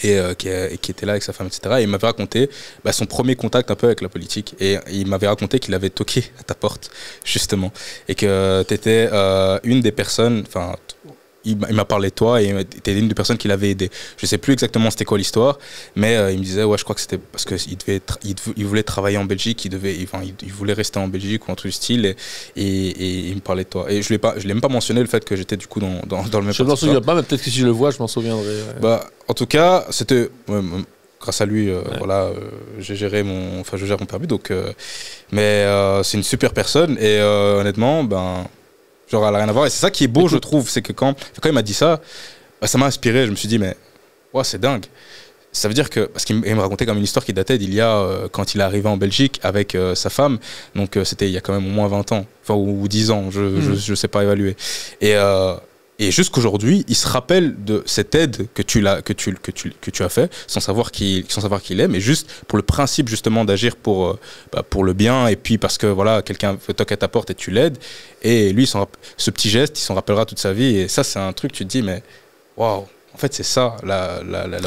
Et qui était là avec sa femme, etc. Et il m'avait raconté son premier contact un peu avec la politique. Et il m'avait raconté qu'il avait toqué à ta porte, justement. Et que tu étais une des personnes... Il m'a parlé de toi et tu étais une des personnes qui l'avait aidé. Je sais plus exactement c'était quoi l'histoire, mais il me disait, ouais, je crois que c'était parce qu'il voulait travailler en Belgique, il voulait rester en Belgique ou un truc du style, et il me parlait de toi. Et je l'ai même pas mentionné le fait que j'étais du coup dans le même. Je m'en souviens pas, mais peut-être que si je le vois, je m'en souviendrai. Ouais. En tout cas, c'était... grâce à lui, je gère mon permis, donc... mais c'est une super personne, et honnêtement, genre, elle n'a rien à voir. Et c'est ça qui est beau, je trouve, c'est que quand il m'a dit ça, ça m'a inspiré. Je me suis dit, mais c'est dingue. Ça veut dire que, parce qu'il me racontait comme une histoire qui datait d'il y a, quand il est arrivé en Belgique avec sa femme, donc c'était il y a quand même au moins 20 ans, ou 10 ans, je sais pas évaluer. Et jusqu'aujourd'hui, il se rappelle de cette aide que tu as fait, sans savoir qu'il est, mais juste pour le principe justement d'agir pour le bien, et puis parce que voilà, quelqu'un toque à ta porte et tu l'aides. Et lui, ce petit geste, il s'en rappellera toute sa vie. Et ça, c'est un truc, tu te dis, mais waouh, en fait, c'est ça la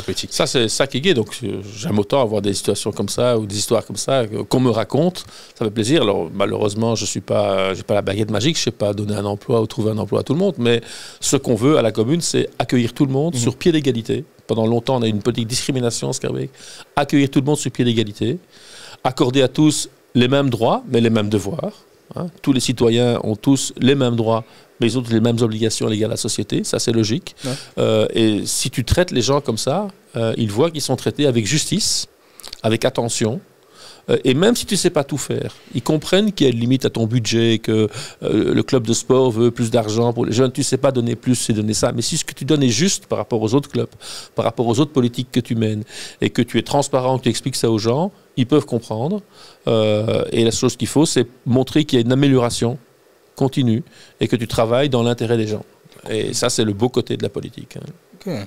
politique. Ça, c'est ça qui est gai. Donc, j'aime autant avoir des situations comme ça ou des histoires comme ça qu'on me raconte. Ça fait plaisir. Alors, malheureusement, j'ai pas la baguette magique. Je sais pas donner un emploi ou trouver un emploi à tout le monde. Mais ce qu'on veut à la commune, c'est accueillir tout le monde sur pied d'égalité. Pendant longtemps, on a eu une politique de discrimination, Schaerbeek. Accueillir tout le monde sur pied d'égalité. Accorder à tous les mêmes droits, mais les mêmes devoirs. Hein. Tous les citoyens ont tous les mêmes droits, mais ils ont les mêmes obligations légales à la société, ça c'est logique. Ouais. Et si tu traites les gens comme ça, ils voient qu'ils sont traités avec justice, avec attention. Et même si tu ne sais pas tout faire, ils comprennent qu'il y a une limite à ton budget, que le club de sport veut plus d'argent pour les jeunes. Tu ne sais pas donner plus, c'est donner ça. Mais si ce que tu donnes est juste par rapport aux autres clubs, par rapport aux autres politiques que tu mènes, et que tu es transparent, que tu expliques ça aux gens, ils peuvent comprendre. Et la chose qu'il faut, c'est montrer qu'il y a une amélioration continue et que tu travailles dans l'intérêt des gens. Et ça, c'est le beau côté de la politique. Hein. Okay.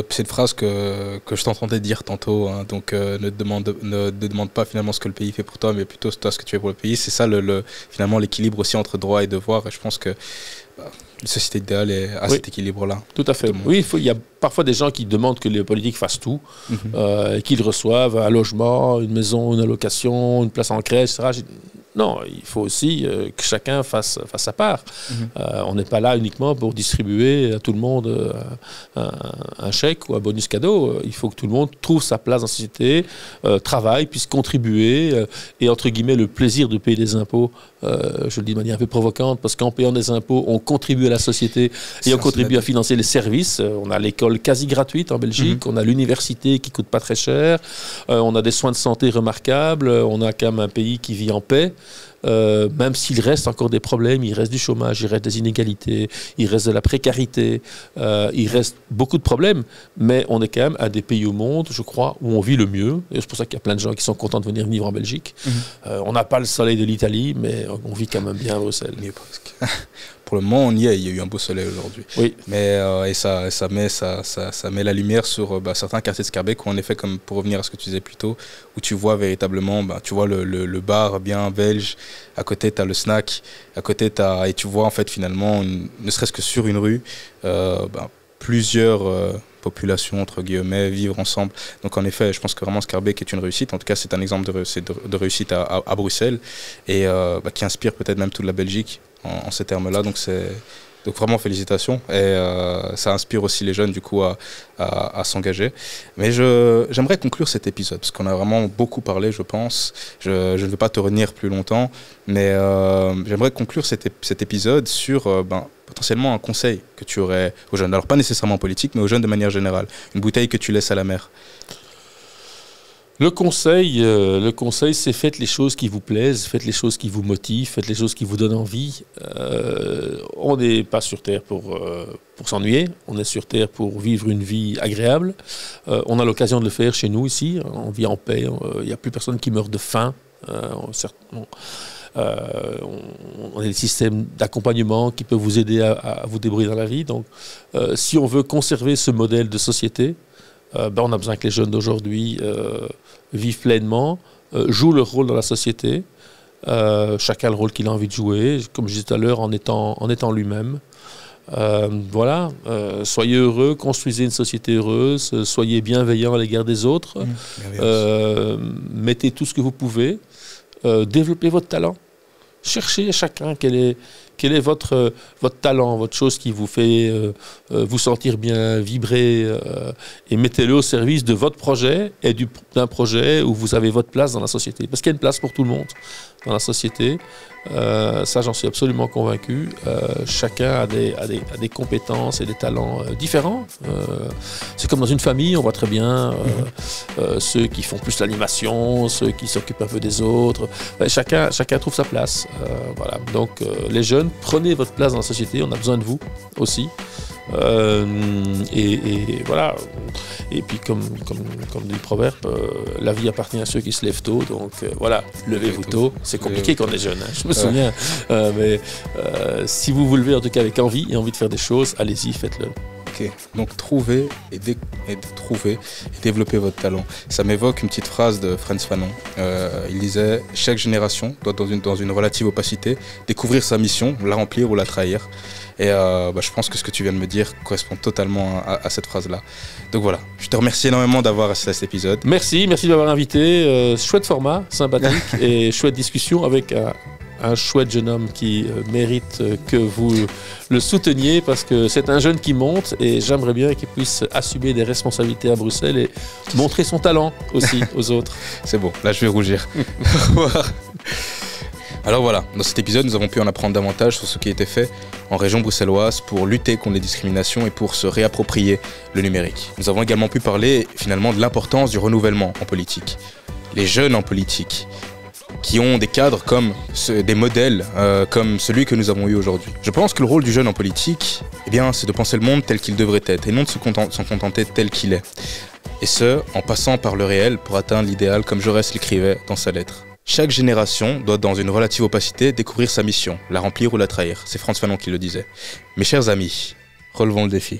C'est une phrase que je t'entendais dire tantôt, hein, donc ne demande pas finalement ce que le pays fait pour toi, mais plutôt toi ce que tu fais pour le pays. C'est ça finalement l'équilibre aussi entre droit et devoir, et je pense que la société idéale est à cet équilibre-là. Tout à fait. Oui, il y a parfois des gens qui demandent que les politiques fassent tout, qu'ils reçoivent un logement, une maison, une allocation, une place en crèche, etc. Non, il faut aussi que chacun fasse sa part. On n'est pas là uniquement pour distribuer à tout le monde un chèque ou un bonus cadeau. Il faut que tout le monde trouve sa place dans la société, travaille, puisse contribuer et, entre guillemets, le plaisir de payer des impôts. Je le dis de manière un peu provocante, parce qu'en payant des impôts, on contribue à la société et on contribue à financer les services. On a l'école quasi gratuite en Belgique, on a l'université qui ne coûte pas très cher, on a des soins de santé remarquables, on a quand même un pays qui vit en paix. Même s'il reste encore des problèmes, il reste du chômage, il reste des inégalités, il reste de la précarité, il reste beaucoup de problèmes, mais on est quand même un des pays au monde, je crois, où on vit le mieux. Et c'est pour ça qu'il y a plein de gens qui sont contents de venir vivre en Belgique. On n'a pas le soleil de l'Italie, mais on vit quand même bien à Bruxelles. Pour le moment, on y est. Il y a eu un beau soleil aujourd'hui. Oui. Mais et ça met la lumière sur certains quartiers de Schaerbeek où, en effet, comme pour revenir à ce que tu disais plus tôt, où tu vois véritablement, tu vois le bar bien belge. À côté, tu as le snack. À côté, et tu vois en fait finalement, ne serait-ce que sur une rue, plusieurs populations entre guillemets vivre ensemble. Donc en effet, je pense que vraiment Schaerbeek est une réussite. En tout cas, c'est un exemple de réussite à Bruxelles et qui inspire peut-être même toute la Belgique en ces termes-là. Donc vraiment félicitations et ça inspire aussi les jeunes du coup à s'engager. Mais j'aimerais conclure cet épisode parce qu'on a vraiment beaucoup parlé, je pense. Je ne vais pas te retenir plus longtemps, mais j'aimerais conclure cet épisode sur potentiellement un conseil que tu aurais aux jeunes. Alors pas nécessairement politique, mais aux jeunes de manière générale. Une bouteille que tu laisses à la mer. Le conseil, c'est faites les choses qui vous plaisent, faites les choses qui vous motivent, faites les choses qui vous donnent envie. On n'est pas sur Terre pour s'ennuyer, on est sur Terre pour vivre une vie agréable. On a l'occasion de le faire chez nous ici, on vit en paix, il n'y a plus personne qui meurt de faim On a des systèmes d'accompagnement qui peuvent vous aider à vous débrouiller dans la vie. Donc, si on veut conserver ce modèle de société, on a besoin que les jeunes d'aujourd'hui vivent pleinement, jouent leur rôle dans la société, chacun a le rôle qu'il a envie de jouer, comme je disais tout à l'heure, en étant lui-même. Voilà, soyez heureux, construisez une société heureuse, soyez bienveillants à l'égard des autres, mettez tout ce que vous pouvez, développez votre talent. Cherchez chacun quel est votre talent, votre chose qui vous fait vous sentir bien, vibrer, et mettez-le au service de votre projet et d'un projet où vous avez votre place dans la société. Parce qu'il y a une place pour tout le monde dans la société. Ça, j'en suis absolument convaincu. Chacun a des compétences et des talents différents. C'est comme dans une famille, on voit très bien ceux qui font plus l'animation, ceux qui s'occupent un peu des autres. Chacun trouve sa place. Voilà. Donc, les jeunes, prenez votre place dans la société. On a besoin de vous aussi. Et voilà. Et puis, comme dit le proverbe, la vie appartient à ceux qui se lèvent tôt. Donc, voilà, levez-vous tôt. C'est compliqué quand on est jeune. Hein. Je me souviens. Mais si vous vous levez, en tout cas, avec envie et envie de faire des choses, allez-y, faites-le. Ok, donc trouvez et développez votre talent. Ça m'évoque une petite phrase de Frantz Fanon. Il disait « Chaque génération doit, dans une relative opacité, découvrir sa mission, la remplir ou la trahir ». Et je pense que ce que tu viens de me dire correspond totalement à cette phrase-là. Donc voilà, je te remercie énormément d'avoir assisté à cet épisode. Merci de m'avoir invité. Chouette format, sympathique et chouette discussion avec un chouette jeune homme qui mérite que vous le souteniez parce que c'est un jeune qui monte et j'aimerais bien qu'il puisse assumer des responsabilités à Bruxelles et montrer son talent aussi aux autres. C'est bon, là je vais rougir. Au revoir. Alors voilà, dans cet épisode, nous avons pu en apprendre davantage sur ce qui a été fait en région bruxelloise pour lutter contre les discriminations et pour se réapproprier le numérique. Nous avons également pu parler finalement de l'importance du renouvellement en politique. Les jeunes en politique, qui ont des cadres comme des modèles comme celui que nous avons eu aujourd'hui. Je pense que le rôle du jeune en politique, c'est de penser le monde tel qu'il devrait être et non de s'en contenter tel qu'il est. Et ce, en passant par le réel pour atteindre l'idéal comme Jaurès l'écrivait dans sa lettre. Chaque génération doit, dans une relative opacité, découvrir sa mission, la remplir ou la trahir. C'est Frantz Fanon qui le disait. Mes chers amis, relevons le défi.